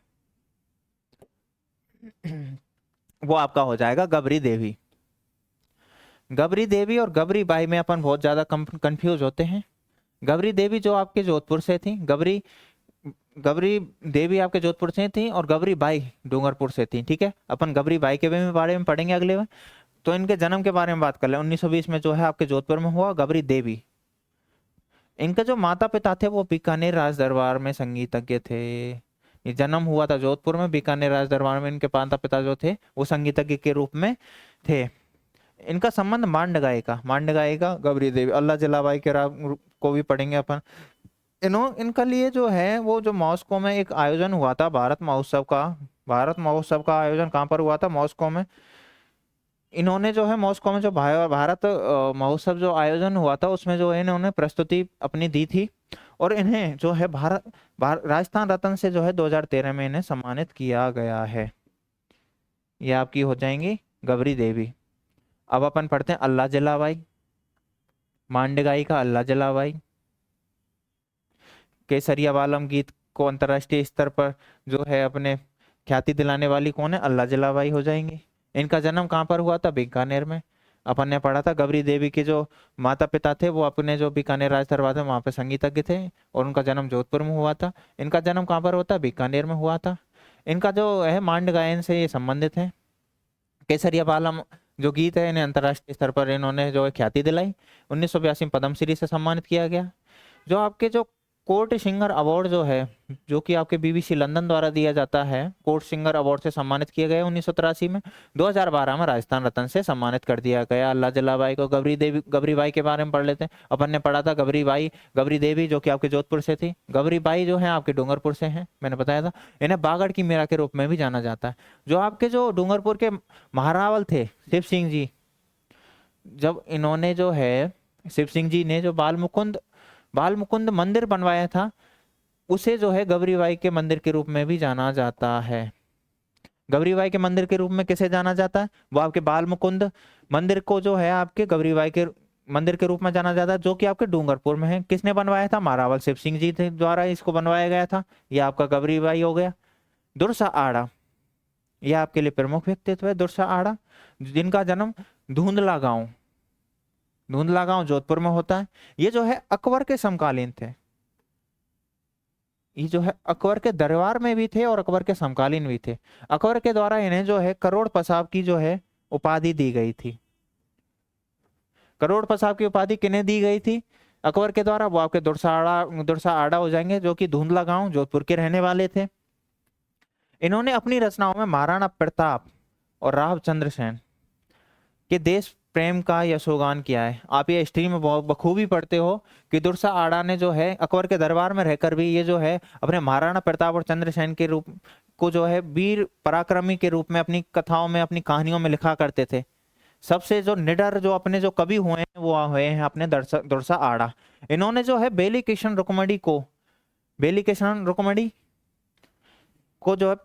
वो आपका हो जाएगा गबरी देवी। गबरी देवी और गबरी बाई में अपन बहुत ज्यादा कंफ्यूज होते हैं। गबरी देवी जो आपके जोधपुर से थी, गबरी गबरी देवी आपके जोधपुर से थी और गबरी बाई डूंगरपुर से थी। ठीक है, अपन गबरी बाई के बारे में पढ़ेंगे अगले में। तो इनके जन्म के बारे में बात कर ले। 1920 में जो है आपके जोधपुर में हुआ गबरी देवी। इनके जो माता पिता थे वो बीकानेर राज दरबार में संगीतज्ञ थे। ये जन्म हुआ था जोधपुर में, बीकानेर राज दरबार में इनके माता पिता जो थे वो संगीतज्ञ के रूप में थे। इनका संबंध मांड गायिका गबरी देवी, अल्लाह जलाबाई के को भी पढ़ेंगे अपन। इनका लिए जो है वो जो मॉस्को में एक आयोजन हुआ था भारत महोत्सव का। भारत महोत्सव का आयोजन कहाँ पर हुआ था, मॉस्को में। इन्होंने जो है मॉस्को में जो भारत महोत्सव जो आयोजन हुआ था उसमें जो है इन्होंने प्रस्तुति अपनी दी थी और इन्हें जो है राजस्थान रत्न से जो है 2013 में इन्हें सम्मानित किया गया है। ये आपकी हो जाएंगी गबरी देवी। अब अपन पढ़ते हैं अल्लाह जलाबाई। मांडगाई का अल्लाह जलाबाई। केसरिया वालम गीत को अंतर्राष्ट्रीय स्तर पर जो है अपने ख्याति दिलाने वाली कौन है, अल्लाह जलाबाई हो जाएंगी। इनका जन्म कहाँ पर हुआ था, बीकानेर में। अपन ने पढ़ा था गबरी देवी के जो माता पिता थे वो अपने जो बीकानेर राज दरबार में वहां पे संगीतज्ञ थे और उनका जन्म जोधपुर में हुआ था। इनका जन्म कहाँ पर होता, बीकानेर में हुआ था। इनका जो है मांड गायन से ये संबंधित है। केसरिया बालम जो गीत है इन्हें अंतर्राष्ट्रीय स्तर पर इन्होंने जो है ख्याति दिलाई। 1982 में पद्मश्री से सम्मानित किया गया। जो आपके जो कोर्ट सिंगर अवार्ड जो है, जो कि आपके बीबीसी लंदन द्वारा दिया जाता है, कोर्ट सिंगर अवार्ड से सम्मानित किया गया 1983 में। 2012 में राजस्थान रत्न से सम्मानित कर दिया गया अल्लाह जलाबाई को। गबरी बाई के बारे में पढ़ लेते हैं। अपन ने पढ़ा था गबरी देवी जो कि आपके जोधपुर से थी। गबरी बाई जो है आपके डूंगरपुर से हैं, मैंने बताया था। इन्हें बागड़ की मीरा के रूप में भी जाना जाता है। जो आपके जो डूंगरपुर के महारावल थे शिव सिंह जी, जब इन्होंने जो है शिव सिंह जी ने जो बाल मुकुंद मंदिर बनवाया था, उसे जो है गबरीबाई के मंदिर के रूप में भी जाना जाता है। गबरीबाई के मंदिर के रूप में किसे जाना जाता है, वो आपके बाल मुकुंद मंदिर को जो है आपके गबरीबाई के मंदिर के रूप में जाना जाता है, जो कि आपके डूंगरपुर में है। किसने बनवाया था, महारावल शिव सिंह जी द्वारा इसको बनवाया गया था। यह आपका गबरीबाई हो गया। दुरसा आड़ा, यह आपके लिए प्रमुख व्यक्तित्व है। दुरसा आड़ा जिनका जन्म धुंधला गांव जोधपुर में होता है। ये जो है अकबर के समकालीन थे। ये जो है अकबर के दरबार में भी थे और अकबर के समकालीन भी थे। अकबर के द्वारा इन्हें जो है करोड़ पसाब की जो है उपाधि दी गई थी। करोड़ पसाब की उपाधि किन्हें दी गई थी अकबर के द्वारा? वो आपके दुरसा आड़ा हो जाएंगे, जो कि धुंधला गांव जोधपुर के रहने वाले थे। इन्होंने अपनी रचनाओं में महाराणा प्रताप और रावचंद्र सेन के देश प्रेम का यशोगान किया है। आप ये हिस्ट्री में बहुत बखूबी पढ़ते हो कि दुरसा आड़ा ने जो है अकबर के दरबार में रहकर भी ये जो है अपने महाराणा प्रताप और चंद्रसेन के रूप को जो है वीर पराक्रमी के रूप में अपनी कथाओं में, अपनी कहानियों में लिखा करते थे। सबसे जो निडर जो अपने जो कवि हुए हैं वो हुए हैं अपने दुरसा आड़ा। इन्होंने जो है बेली किशन रुक्मणी को जो है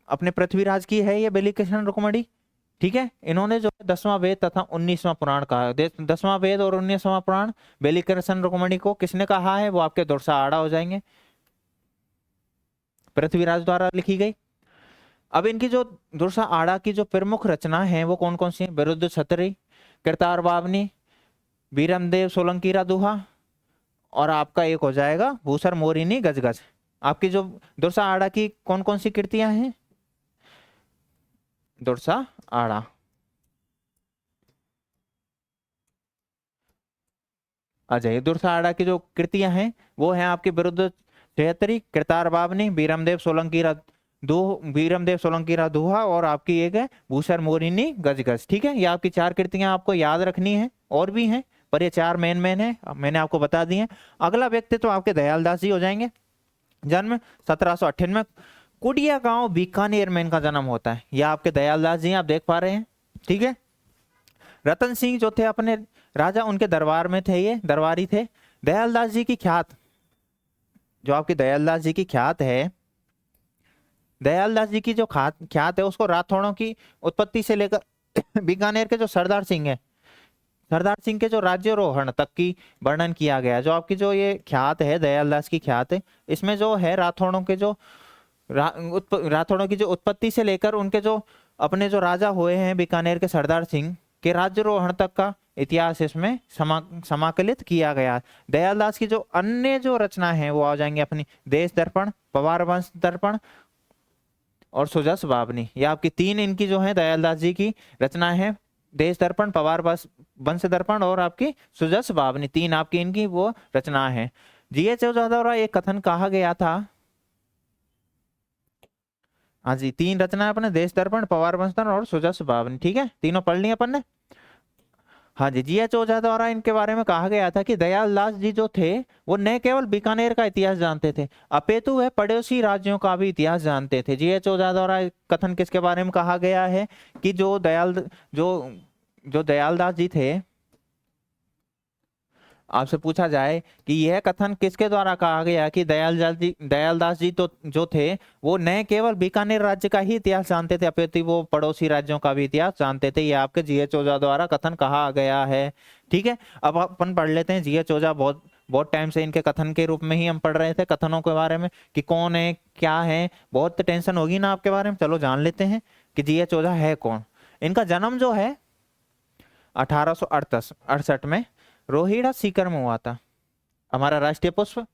अपने पृथ्वीराज की है ये बेली किशन रुक्मणी, ठीक है। इन्होंने जो 10वां वेद तथा 19वां पुराण कहा है। 10वां वेद और 19वां पुराण बेली किशन रुक्मणी को किसने कहा है? वो आपके दुरसा आड़ा हो जाएंगे, पृथ्वीराज द्वारा लिखी गई। अब इनकी जो दुरसा आड़ा की जो प्रमुख रचना है वो कौन कौन सी है? विरुद्ध छतरी, कृतार बावनी, वीरमदेव सोलंकी रा दोहा, और आपका एक हो जाएगा भूसर मोरिनी गजगज। आपकी जो दुरसा आड़ा की कौन कौन सी कृतियां हैं? दुरसा आड़ा, आ जाइए। दुरसा आड़ा की जो कृतियां हैं वो हैं आपकी विरुद्ध छेत्री, कृतार बावनी, वीरमदेव सोलंकी रा दोहा, और आपकी एक है भूसर मोरिनी गजगज, ठीक है। ये आपकी 4 कृतियां आपको याद रखनी है, और भी हैं पर ये 4 मेन है, मैंने आपको बता दी है। अगला व्यक्तित्व तो आपके दयालदास जी हो जाएंगे। जन्म 1798, कुडिया गांव बीकानेर में इनका जन्म होता है। यह आपके दयालदास जी आप देख पा रहे हैं, ठीक है। रतन सिंह जो थे अपने राजा, उनके दरबार में थे, ये दरबारी थे। दयालदास जी की ख्यात, जो आपकी दयालदास जी की ख्यात है, दयालदास जी की जो ख्यात है उसको राठौड़ों की उत्पत्ति से लेकर बीकानेर के जो सरदार सिंह है, सरदार सिंह के जो राज्यारोहण तक की वर्णन किया गया। जो आपकी जो ये ख्यात है, दयालदास की ख्यात है, इसमें जो है राठौड़ों के जो राठौड़ों की जो उत्पत्ति से लेकर उनके जो अपने जो राजा हुए हैं बीकानेर के सरदार सिंह के राज्यारोहण तक का इतिहास इसमें समाकलित किया गया। दयालदास की जो अन्य जो रचना है वो आ जाएंगे अपनी देश दर्पण, पवार वंश दर्पण और सुजस बावनी। ये आपकी 3 इनकी जो है दयालदास जी की रचना है, देश दर्पण, पवार वंश दर्पण और आपकी सुजस बावनी, 3 आपकी इनकी वो रचना है। जीएच ओझा द्वारा एक कथन कहा गया था, हाँ जी, 3 रचना है अपने, देश दर्पण, पवार वंश दर्पण और सुजस बावनी, ठीक है, तीनों पढ़ ली अपन ने। हाँ जी, जीएच ओझा द्वारा इनके बारे में कहा गया था कि दयालदास जी जो थे वो न केवल बीकानेर का इतिहास जानते थे, अपितु वह पड़ोसी राज्यों का भी इतिहास जानते थे। जीएच ओझा द्वारा कथन किसके बारे में कहा गया है कि जो दयालदास जी थे, आपसे पूछा जाए कि यह कथन किसके द्वारा कहा गया कि दयालदास जी तो जो थे वो न केवल बीकानेर राज्य का ही इतिहास जानते थे, अपितु वो पड़ोसी राज्यों का भी इतिहास जानते थे। ये आपके जीएच ओझा द्वारा कथन कहा गया है, ठीक है। अब अपन पढ़ लेते हैं जीएच ओझा, बहुत टाइम से इनके कथन के रूप में ही हम पढ़ रहे थे, कथनों के बारे में कि कौन है क्या है, बहुत टेंशन होगी ना आपके बारे में। चलो जान लेते हैं कि जीएच ओझा है कौन। इनका जन्म जो है 1868 में रोहिड़ा सीकर में हुआ था। हमारा राष्ट्रीय पुष्प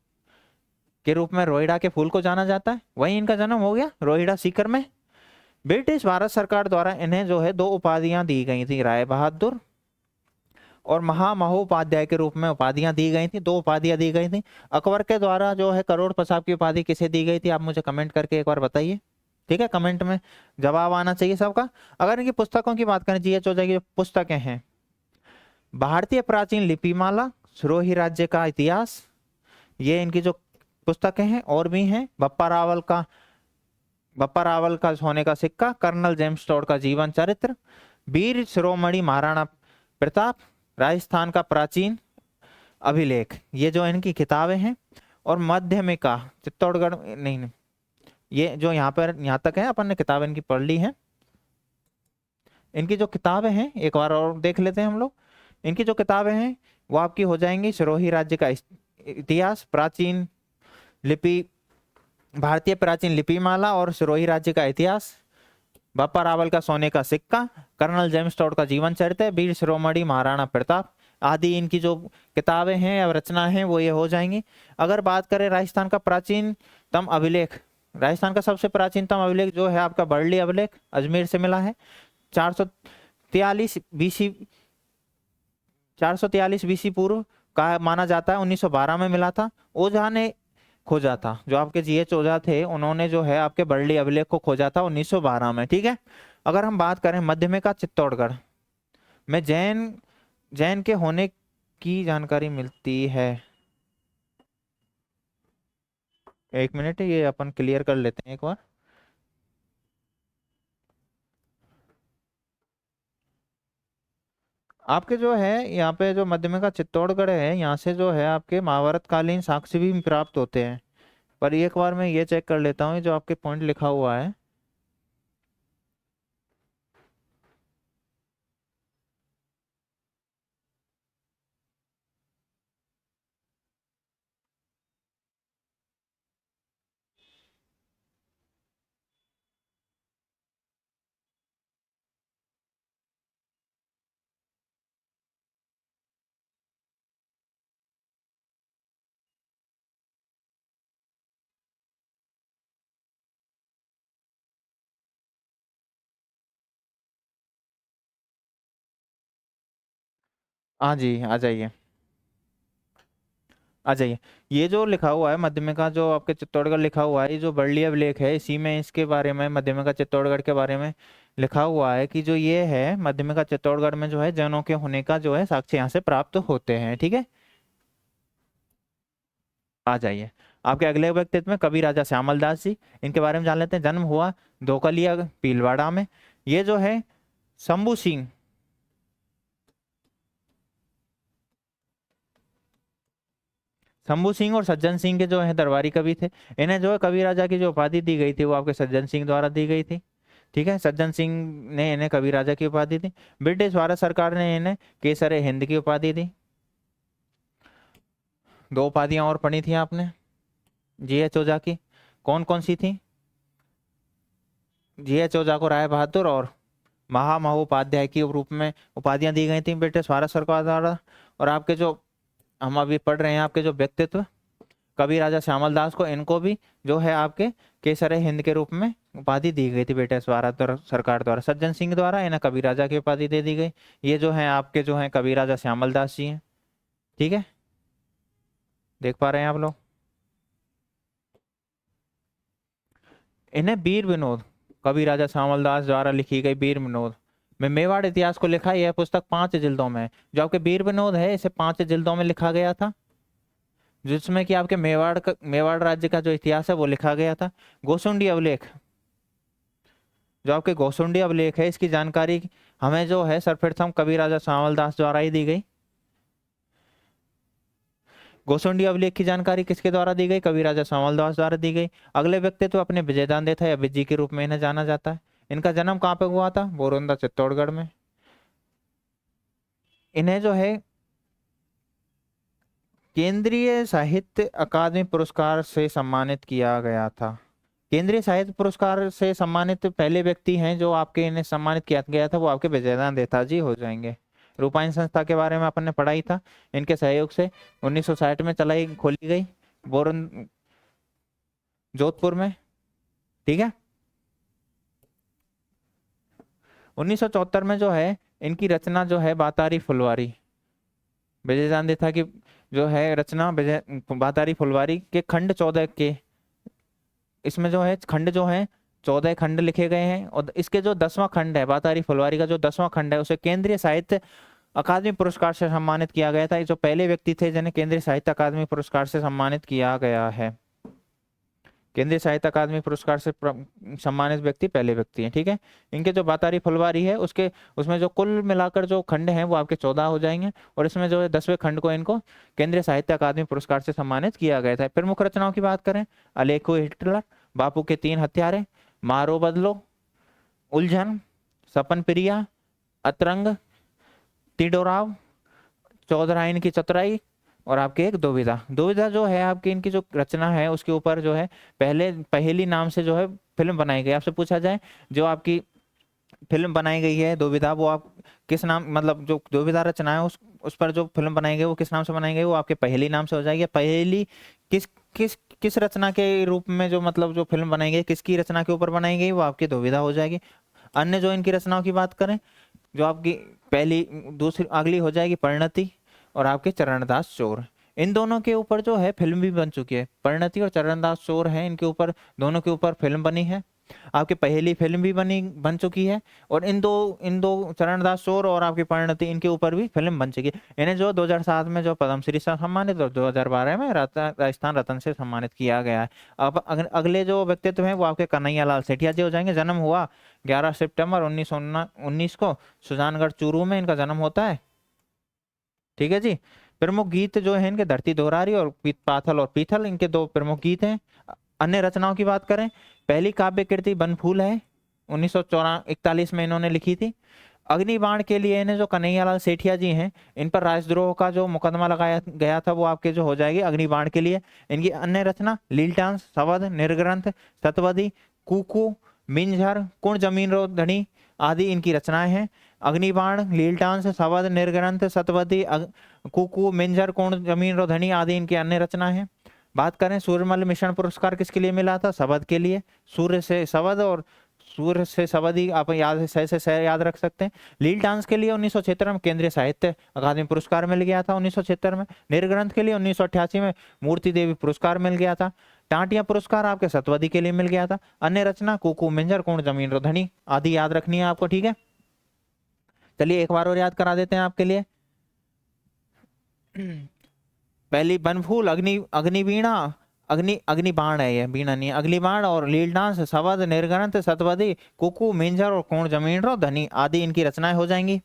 के रूप में रोहिड़ा के फूल को जाना जाता है, वहीं इनका जन्म हो गया रोहिड़ा सीकर में। ब्रिटिश भारत सरकार द्वारा इन्हें जो है 2 उपाधियां दी गई थी, राय बहादुर और महामहोपाध्याय के रूप में उपाधियां दी गई थी, 2 उपाधियां दी गई थी। अकबर के द्वारा जो है करोड़ पसाब की उपाधि किसे दी गई थी, आप मुझे कमेंट करके एक बार बताइए, ठीक है। कमेंट में जवाब आना चाहिए सबका। अगर इनकी पुस्तकों की बात करें, जीएच ओझा की जो पुस्तकें हैं, भारतीय प्राचीन लिपिमाला, सिरोही राज्य का इतिहास, ये इनकी जो पुस्तकें हैं, और भी हैं बप्पा रावल का सोने का सिक्का, कर्नल जेम्स टॉड का जीवन चरित्र, वीर शिरोमणि महाराणा प्रताप, राजस्थान का प्राचीन अभिलेख, ये जो इनकी किताबें हैं। और मध्यमिका चित्तौड़गढ़, नहीं, ये जो यहाँ तक है अपन ने किताब इनकी पढ़ ली है। इनकी जो किताबें हैं एक बार और देख लेते हैं हम लोग। इनकी जो किताबें हैं वो आपकी हो जाएंगी सिरोही राज्य का इतिहास, प्राचीन लिपि, भारतीय प्राचीन लिपिमाला और सिरोही राज्य का इतिहास, बप्पा रावल का सोने का सिक्का, कर्नल जेम्स टॉड का जीवन चरित्र, वीर शिरोमणि महाराणा प्रताप आदि इनकी जो किताबें हैं या रचना है वो ये हो जाएंगी। अगर बात करें राजस्थान का प्राचीन प्राचीनतम अभिलेख, राजस्थान का सबसे प्राचीनतम अभिलेख जो है आपका बर्ली अभिलेख अजमेर से मिला है। 443 बीसी 443 बीसी पूर्व का माना जाता है, 1912 में मिला था। ओझा ने खोजा था, जो आपके जीएच ओझा थे उन्होंने जो है आपके बर्ली अभिलेख को खोजा था 1912 में, ठीक है। अगर हम बात करें मध्यमिका चित्तौड़गढ़ में जैन जैन के होने की जानकारी मिलती है। एक मिनट, ये अपन क्लियर कर लेते हैं एक बार। आपके जो है यहाँ पे जो मध्यमिका चित्तौड़गढ़ है, यहाँ से जो है आपके महाभारत कालीन साक्ष्य भी प्राप्त होते हैं। पर एक बार मैं ये चेक कर लेता हूँ जो आपके पॉइंट लिखा हुआ है। हाँ जी, आ जाइए आ जाइए। ये जो लिखा हुआ है मध्यमिका जो आपके चित्तौड़गढ़ लिखा हुआ है, ये जो बर्ली अभिलेख है, इसी में इसके बारे में मध्यमिका चित्तौड़गढ़ के बारे में लिखा हुआ है कि जो ये है मध्यमिका चित्तौड़गढ़ में जो है जैनों के होने का जो है साक्ष्य यहाँ से प्राप्त होते हैं, ठीक है। आ जाइए, आपके अगले व्यक्तित्व में कवि राजा श्यामल दास जी, इनके बारे में जान लेते हैं। जन्म हुआ धोकलिया भीलवाड़ा में। ये जो है शंभू सिंह शंभू सिंह और सज्जन सिंह के जो है दरबारी कवि थे। इन्हें जो है कवि राजा की जो उपाधि दी गई थी वो आपके सज्जन सिंह द्वारा दी गई थी, ठीक है। सज्जन सिंह ने इन्हें कवि राजा की उपाधि दी। ब्रिटिश भारत सरकार ने इन्हें केसर हिंद की उपाधि दी। दो उपाधियां और पढ़ी थी आपने जीएच ओझा की, कौन कौन सी थी? जीएच ओझा को राय बहादुर और महामहोपाध्याय की रूप में उपाधियां दी गई थी ब्रिटिश भारत सरकार द्वारा। और आपके जो हम अभी पढ़ रहे हैं आपके जो व्यक्तित्व कवि राजा श्यामल दास को, इनको भी जो है आपके केसर हिंद के रूप में उपाधि दी गई थी ब्रिटिश भारत सरकार द्वारा। सज्जन सिंह द्वारा इन्हें कवि राजा की उपाधि दे दी गई। ये जो है आपके जो है कवि राजा श्यामल दास जी हैं, ठीक है। देख पा रहे हैं आप लोग? इन्हें वीर विनोद, कवि राजा श्यामल दास द्वारा लिखी गई वीर विनोद में मेवाड़ इतिहास को लिखा। यह पुस्तक 5 जिल्दों में है। जो आपके वीर विनोद है इसे 5 जिल्दों में लिखा गया था, जिसमें कि आपके मेवाड़ राज्य का जो इतिहास है वो लिखा गया था। गोसुंडी अभिलेख, जो आपके गोसुंडी अभिलेख है, इसकी जानकारी हमें जो है सर्वप्रथम कवि राजा श्यामल दास द्वारा ही दी गई। गोसुंडी अभिलेख की जानकारी किसके द्वारा दी गई? कवि राजा श्यामल दास द्वारा दी गई। अगले व्यक्तित्व अपने विजयदान देता या विजय के रूप में इन्हें जाना जाता है। इनका जन्म कहाँ पे हुआ था? बोरंदा चित्तौड़गढ़ में। इन्हें जो है केंद्रीय साहित्य अकादमी पुरस्कार से सम्मानित किया गया था। केंद्रीय साहित्य पुरस्कार से सम्मानित पहले व्यक्ति हैं जो आपके इन्हें सम्मानित किया गया था, वो आपके विजयदान देता जी हो जाएंगे। रूपायन संस्था के बारे में अपन ने पढ़ाई था। इनके सहयोग से 1960 में खोली गई बोरन जोधपुर में, ठीक है। 1974 में जो है इनकी रचना जो है बातारी फुलवारी, विजयदान देता की जो है रचना बातारी फुलवारी के खंड 14 के, इसमें जो है खंड जो है 14 खंड लिखे गए हैं। और इसके जो 10वां खंड है बातारी फुलवारी का जो 10वां खंड है उसे केंद्रीय साहित्य अकादमी पुरस्कार से सम्मानित किया गया था। ये जो पहले व्यक्ति थे जिन्हें केंद्रीय साहित्य अकादमी पुरस्कार से सम्मानित किया गया है। केंद्रीय साहित्य अकादमी पुरस्कार से सम्मानित व्यक्ति पहले व्यक्ति हैं, ठीक है। इनके जो बातारी फुलवारी है उसमें जो कुल मिलाकर जो खंड हैं वो आपके 14 हो जाएंगे। और इसमें जो है 10वें खंड को इनको केंद्रीय साहित्य अकादमी पुरस्कार से सम्मानित किया गया था। प्रमुख रचनाओं की बात करें, अलेखो हिटलर, बापू के 3 हत्यारे, मारो बदलो, उलझन, सपन प्रिया, अतरंग, तिडोराव, चौधराइन की चतुराई और आपके एक दुविधा। दुविधा जो है आपकी इनकी जो रचना है उसके ऊपर जो है पहेली नाम से जो है फिल्म बनाई गई। आपसे पूछा जाए जो आपकी फिल्म बनाई गई है दुविधा, वो आप किस नाम, मतलब जो दुविधा रचना है उस पर जो फिल्म बनाई गई वो किस नाम से बनाई गई? वो आपके पहेली नाम से हो जाएगी। पहेली किस किस रचना के रूप में जो मतलब जो फिल्म बनाई गई, किसकी रचना के ऊपर बनाई गई, वो आपकी दुविधा हो जाएगी। अन्य जो इनकी रचनाओं की बात करें, जो आपकी पहली दूसरी अगली हो जाएगी परिणति और आपके चरणदास चोर। इन दोनों के ऊपर जो है फिल्म भी बन चुकी है। परिणति और चरणदास चोर है, इनके ऊपर दोनों के ऊपर फिल्म बनी है। आपकी पहली फिल्म भी बन चुकी है, और इन दो चरणदास चोर और आपकी परिणति, इनके ऊपर भी फिल्म बन चुकी है। इन्हें जो 2007 में जो पद्मश्री से सम्मानित और 2012 में राजस्थान रत्न से सम्मानित किया गया है। अब अगले जो व्यक्तित्व हैं वो आपके कन्हैया लाल सेठिया जी हो जाएंगे। जन्म हुआ 11 सितंबर 1919 को सुजानगढ़ चूरू में इनका जन्म होता है। ठीक है जी। प्रमुख गीत जो है इनके धरती दोहरारी और पाथल और पीथल, इनके दो प्रमुख गीत हैं। अन्य रचनाओं की बात करें, पहली काव्य कृति बनफूल है, 1941 में इन्होंने लिखी थी। अग्निबाण के लिए इन्हें जो कन्हैयालाल सेठिया जी हैं, इन पर राजद्रोह का जो मुकदमा लगाया गया था वो आपके जो हो जाएगी अग्निबाण के लिए। इनकी अन्य रचना लीलटांस, सवद, निर्ग्रंथ, तत्वदी, कुकू, मिंझर, कुण जमीन रो धनी आदि इनकी रचनाएं हैं। अग्निबाण, लीलटांस, सवद, निर्ग्रंथ, सतवदी, कुकू, मिंझर, कुण जमीन रो धनी आदि इनकी अन्य रचनाएं हैं। बात करें सूर्यमल मिशन पुरस्कार किसके लिए मिला था? शबद के लिए। सूर्य से शबद और सूर्य से शबद ही आप याद से याद रख सकते हैं। लील डांस के लिए 1976 में केंद्रीय साहित्य अकादमी पुरस्कार मिल गया था 1976 में। निर्ग्रंथ के लिए 1988 में मूर्ति देवी पुरस्कार मिल गया था। टाटिया पुरस्कार आपके सतवदी के लिए मिल गया था। अन्य रचना कुकू, मिंजर, कुण जमीन रोधनी आदि याद रखनी है आपको। ठीक है, चलिए एक बार और याद करा देते हैं आपके लिए। पहली बनफूल, अग्निवीणा, अग्निबाण है, ये बीणा नहीं है, अग्निबाण और लील डांस, सवद, निर्ग्रंथ, सतवदी, कुकू, मिंजर और कोण जमीन रो धनी आदि इनकी रचनाएं हो जाएंगी।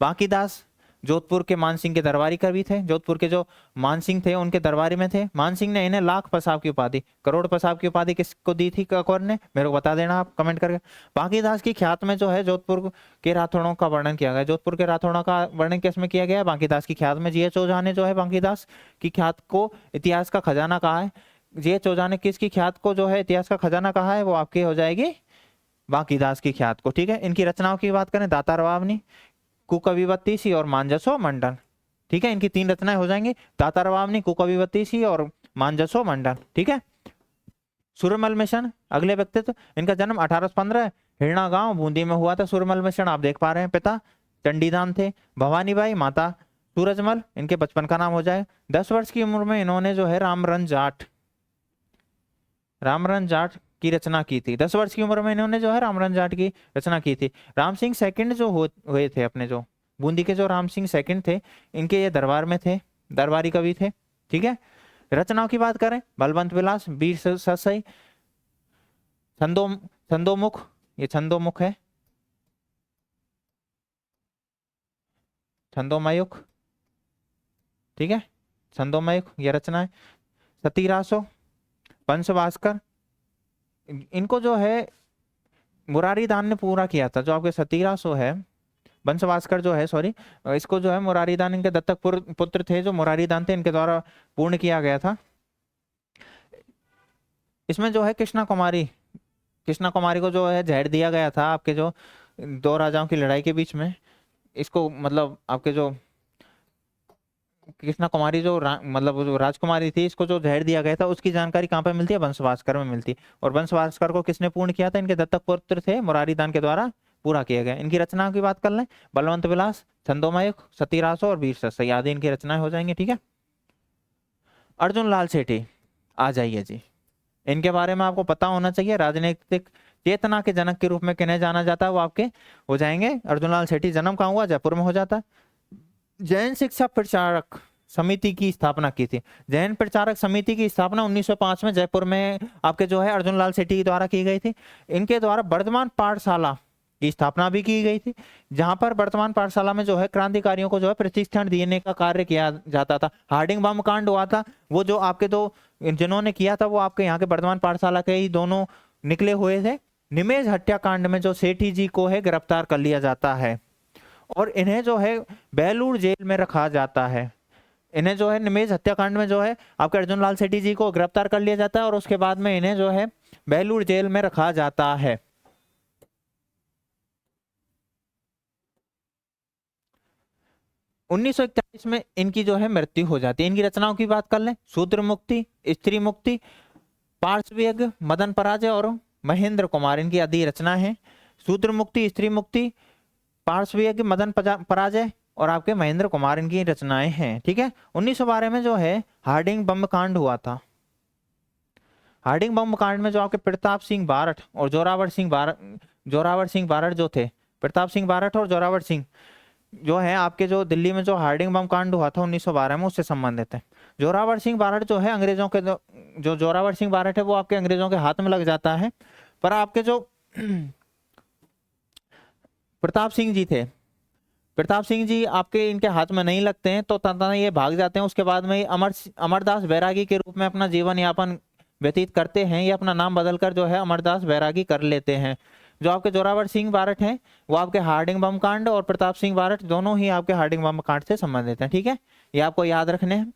बांकीदास जोधपुर के मानसिंह के दरबारी कवि थे। जोधपुर के जो मानसिंह थे उनके दरबारी में थे। मानसिंह ने इन्हें लाख पसाब की उपाधि, करोड़ पसाब की उपाधि किसको दी थी, कौन ने, मेरे को बता देना आप कमेंट करके। बांकीदास की ख्यात में जो है जोधपुर के राठौड़ों का वर्णन किया गया। जोधपुर के राठौड़ों का वर्णन किसमें किया गया? बांकीदास की ख्यात में। जी.एच. ओझा ने जो है बांकीदास की ख्यात को इतिहास का खजाना कहा है। जी.एच. ओझा ने किसकी ख्यात को जो है इतिहास का खजाना कहा है? वो आपकी हो जाएगी बांकीदास की ख्यात को। ठीक है, इनकी रचनाओं की बात करें, दातार वावनी, कुकविवत्तीसी और मांजसो मंडन। ठीक है, इनकी तीन रचनाएं हो जाएंगी, दातार वावनी, कुकविवत्तीसी और मांजसो मंडन। ठीक है, सूर्यमल मिशन अगले व्यक्तित्व, इनका जन्म 1815 हिरणा गांव बूंदी में हुआ था। सूर्यमल मिशन आप देख पा रहे हैं, पिता चंडीदान थे, भवानीबाई, माता सूरजमल इनके बचपन का नाम हो जाए। 10 वर्ष की उम्र में इन्होंने जो है रामरन जाट की रचना की थी। 10 वर्ष की उम्र में इन्होंने जो है रामरन जाट की रचना की थी। राम सिंह सेकंड जो हुए थे अपने, जो बूंदी के जो राम सिंह सेकंड थे, इनके ये दरबार में थे, दरबारी कवि थे। ठीक है, रचनाओं की बात करें, बलवंत विलास, वीर ससई, छंदोमुख, ये छंदोमुख है, छंदोमयुख। ठीक है, छंदोमयुख ये रचना है। सतीरासो, पंचभास्कर, इनको जो है मुरारीदान ने पूरा किया था। जो आपके सतीरासो है, वंशवास्कर जो है, सॉरी, इसको जो है मुरारीदान इनके दत्तक पुत्र थे, जो मुरारीदान थे, इनके द्वारा पूर्ण किया गया था। इसमें जो है कृष्णा कुमारी को जो है जहर दिया गया था आपके जो दो राजाओं की लड़ाई के बीच में। इसको मतलब आपके जो कृष्णा कुमारी जो मतलब जो राजकुमारी थी, इसको जो जहर दिया गया था उसकी जानकारी कहाँ पे मिलती है? वंशवास्कर में मिलती है। और वंशवास्कर को किसने पूर्ण किया था? इनके दत्तक पुत्र थे, मुरारीदान के द्वारा पूरा किया गया। इनकी रचना की बात कर लें, बलवंत विलास, छंदोमयुख, सतीरासो और वीर ससई आदि इनकी रचनाएं हो जाएंगी। ठीक है, अर्जुन लाल सेठी आ जाइए जी। इनके बारे में आपको पता होना चाहिए। राजनीतिक चेतना के जनक के रूप में किन्हें जाना जाता है? वो आपके हो जाएंगे अर्जुन लाल सेठी। जन्म कहाँ हुआ? जयपुर में हो जाता है। जैन शिक्षा प्रचारक समिति की स्थापना की थी। जैन प्रचारक समिति की स्थापना 1905 में जयपुर में आपके जो है अर्जुन लाल सेठी द्वारा की गई थी। इनके द्वारा वर्धमान पाठशाला की स्थापना भी की गई थी, जहां पर वर्तमान पाठशाला में जो है क्रांतिकारियों को जो है प्रशिक्षण देने का कार्य किया जाता था। हार्डिंग बम कांड हुआ था, वो जो आपके दो जिन्होंने किया था वो आपके यहाँ के वर्तमान पाठशाला के ही दोनों निकले हुए थे। निमेज हत्याकांड में जो सेठी जी को है गिरफ्तार कर लिया जाता है और इन्हें जो है बेलूर जेल में रखा जाता है। इन्हें जो है निमेज हत्याकांड में जो है आपके अर्जुन लाल सेठी जी को गिरफ्तार कर लिया जाता है और उसके बाद में इन्हें जो है बेलूर जेल में रखा जाता है। 1941 में इनकी जो है मृत्यु हो जाती है। इनकी रचनाओं की बात कर लें, शूद्र मुक्ति, स्त्री मुक्ति, पार्श्व यज्ञ, मदन पराजय और महेंद्र कुमार, इनकी आदि रचना है। शूद्र मुक्ति, स्त्री मुक्ति, पार्श्व यज्ञ, मदन पराजय और आपके महेंद्र कुमार, इनकी रचनाएं हैं। ठीक है। 1912 में जो है हार्डिंग बम कांड हुआ था। हार्डिंग बम कांड में जो आपके प्रताप सिंह बारठ और जोरावर सिंह बारठ जो थे, प्रताप सिंह बारठ और जोरावर सिंह जो है आपके, जो दिल्ली में जो हार्डिंग बम कांड हुआ था 1912 में, उससे संबंधित है। जोरावर सिंह बारठ जो है अंग्रेजों के, जो जोरावर सिंह बारठ है वो आपके अंग्रेजों के हाथ में लग जाता है। पर आपके जो प्रताप सिंह जी थे, प्रताप सिंह जी आपके इनके हाथ में नहीं लगते हैं, तो तंतना ये भाग जाते हैं। उसके बाद में अमरदास बैरागी के रूप में अपना जीवन यापन व्यतीत करते हैं। ये अपना नाम बदलकर जो है अमरदास बैरागी कर लेते हैं। जो आपके जोरावर सिंह बारठ हैं वो आपके हार्डिंग बम कांड और प्रताप सिंह बारठ दोनों ही आपके हार्डिंग बम कांड से संबंधित हैं। ठीक है, ये आपको याद रखने हैं।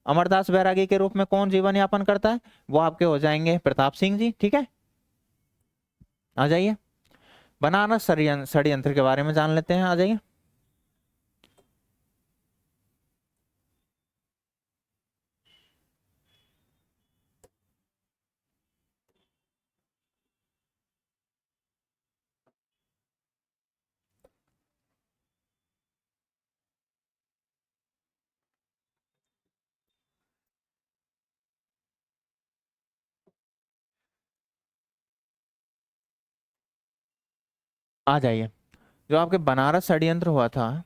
अमरदास बैरागी के रूप में कौन जीवन यापन करता है, वो आपके हो जाएंगे प्रताप सिंह जी। ठीक है, आ जाइए बनारस षड्यंत्र के बारे में जान लेते हैं। आ जाइए। आ जाइए। जो आपके बनारस षड्यंत्र हुआ था,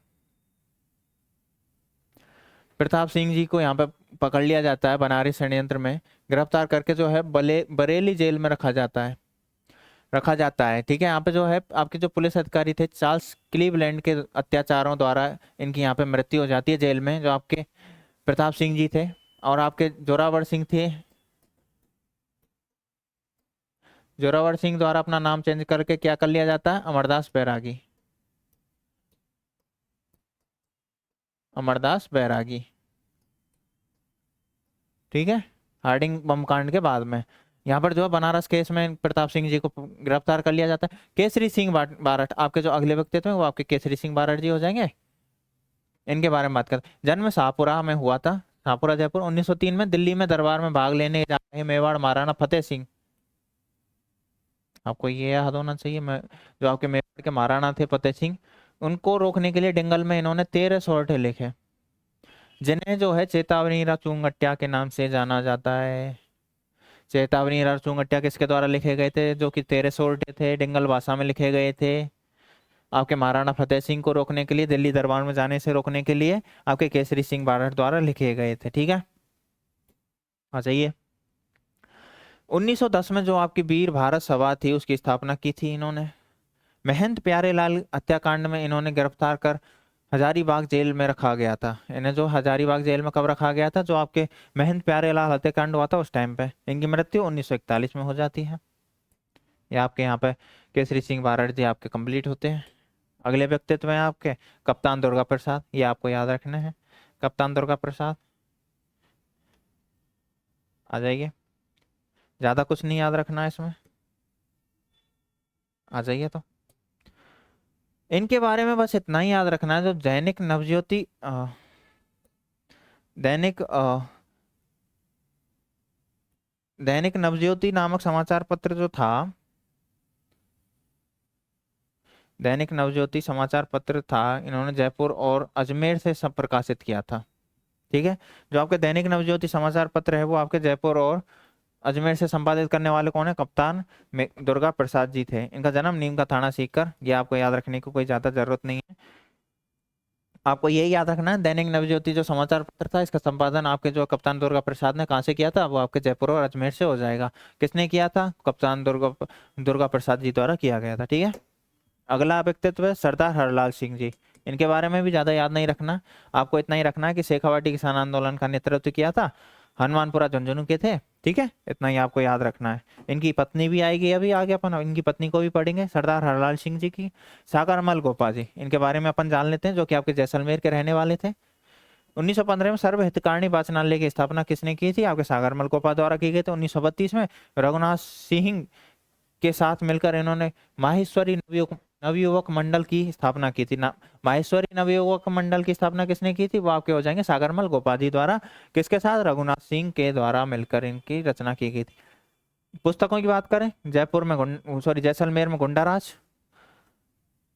प्रताप सिंह जी को यहाँ पे पकड़ लिया जाता है बनारस षड्यंत्र में, गिरफ्तार करके जो है बरेली जेल में रखा जाता है। ठीक है, यहाँ पे जो है आपके जो पुलिस अधिकारी थे चार्ल्स क्लीवलैंड के अत्याचारों द्वारा इनकी यहाँ पे मृत्यु हो जाती है जेल में। जो आपके प्रताप सिंह जी थे और आपके जोरावर सिंह थे, जोरावर सिंह द्वारा अपना नाम चेंज करके क्या कर लिया जाता है, अमरदास बैरागी। अमरदास बैरागी। ठीक है, हार्डिंग बम कांड के बाद में यहाँ पर जो है बनारस केस में प्रताप सिंह जी को गिरफ्तार कर लिया जाता है। केसरी सिंह बारठ आपके जो अगले व्यक्तित्व हैं वो आपके केसरी सिंह बारठ जी हो जाएंगे। इनके बारे में बात करते हैं। जन्म शाहपुरा में हुआ था, शाहपुरा जयपुर। 1903 में दिल्ली में दरबार में भाग लेने जा रहे मेवाड़ महाराणा फतेह सिंह, आपको ये याद होना चाहिए, मैं जो आपके मेवाड़ के महाराणा थे फतेह सिंह, उनको रोकने के लिए डिंगल में इन्होंने 13 सोरठे लिखे, जिन्हें जो है चेतावनी चूंगट्या के नाम से जाना जाता है। चेतावनी चूंगट्या किसके द्वारा लिखे गए थे, जो कि 13 सोरठे थे, डिंगल भाषा में लिखे गए थे। आपके महाराणा फतेह सिंह को रोकने के लिए, दिल्ली दरबार में जाने से रोकने के लिए आपके केसरी सिंह बारठ द्वारा लिखे गए थे। ठीक है, आ जाइए। 1910 में जो आपकी वीर भारत सभा थी उसकी स्थापना की थी इन्होंने। महंत प्यारेलाल हत्याकांड में इन्होंने गिरफ्तार कर हजारीबाग जेल में रखा गया था। इन्हें जो हजारीबाग जेल में कब रखा गया था, जो आपके महंत प्यारेलाल हत्याकांड हुआ था उस टाइम पे। इनकी मृत्यु 1941 में हो जाती है। ये आपके यहाँ पे केसरी सिंह बारठ जी आपके कंप्लीट होते हैं। अगले व्यक्तित्व हैं आपके कप्तान दुर्गा प्रसाद, ये आपको याद रखने हैं। कप्तान दुर्गा प्रसाद, आ जाइए। ज्यादा कुछ नहीं याद रखना है इसमें, आ जाइए। तो इनके बारे में बस इतना ही याद रखना है, जो दैनिक दैनिक नवज्योति नामक समाचार पत्र जो था, दैनिक नवज्योति समाचार पत्र था, इन्होंने जयपुर और अजमेर से सब प्रकाशित किया था। ठीक है, जो आपके दैनिक नवज्योति समाचार पत्र है वो आपके जयपुर और अजमेर से संपादित करने वाले कौन है, कप्तान दुर्गा प्रसाद जी थे। इनका जन्म नीम का थाना सीकर, ये आपको याद रखने की कोई ज्यादा जरूरत नहीं है। आपको यही याद रखना है, दैनिक नवज्योति जो समाचार पत्र था इसका संपादन आपके जो कप्तान दुर्गा प्रसाद ने कहाँ से किया था, वो आपके जयपुर और अजमेर से हो जाएगा। किसने किया था, कप्तान दुर्गा प्रसाद जी द्वारा किया गया था। ठीक है, अगला व्यक्तित्व है सरदार हरलाल सिंह जी। इनके बारे में भी ज्यादा याद नहीं रखना, आपको इतना ही रखना है कि शेखावाटी किसान आंदोलन का नेतृत्व किया था, हनुमानपुरा झुंझुनू के थे। ठीक है, इतना ही आपको याद रखना है। इनकी पत्नी भी आएगी अभी आगे, अपन इनकी पत्नी को भी पढ़ेंगे, सरदार हरलाल सिंह जी की। सागरमल गोपा जी, इनके बारे में अपन जान लेते हैं, जो कि आपके जैसलमेर के रहने वाले थे। 1915 में सर्व हितकारिणी वाचनालय की स्थापना किसने की थी, आपके सागरमल गोपा द्वारा की गई थी। 1932 में रघुनाथ सिंह के साथ मिलकर इन्होंने माहेश्वरी नवयुवक मंडल की स्थापना की थी ना? माहेश्वरी नवयुवक मंडल की स्थापना किसने की थी? वो आपके हो जाएंगे सागरमल गोपाधी द्वारा। किसके साथ? रघुनाथ सिंह के द्वारा मिलकर इनकी रचना की गई थी। पुस्तकों की बात करें, जयपुर में सॉरी जैसलमेर में गुंडाराज,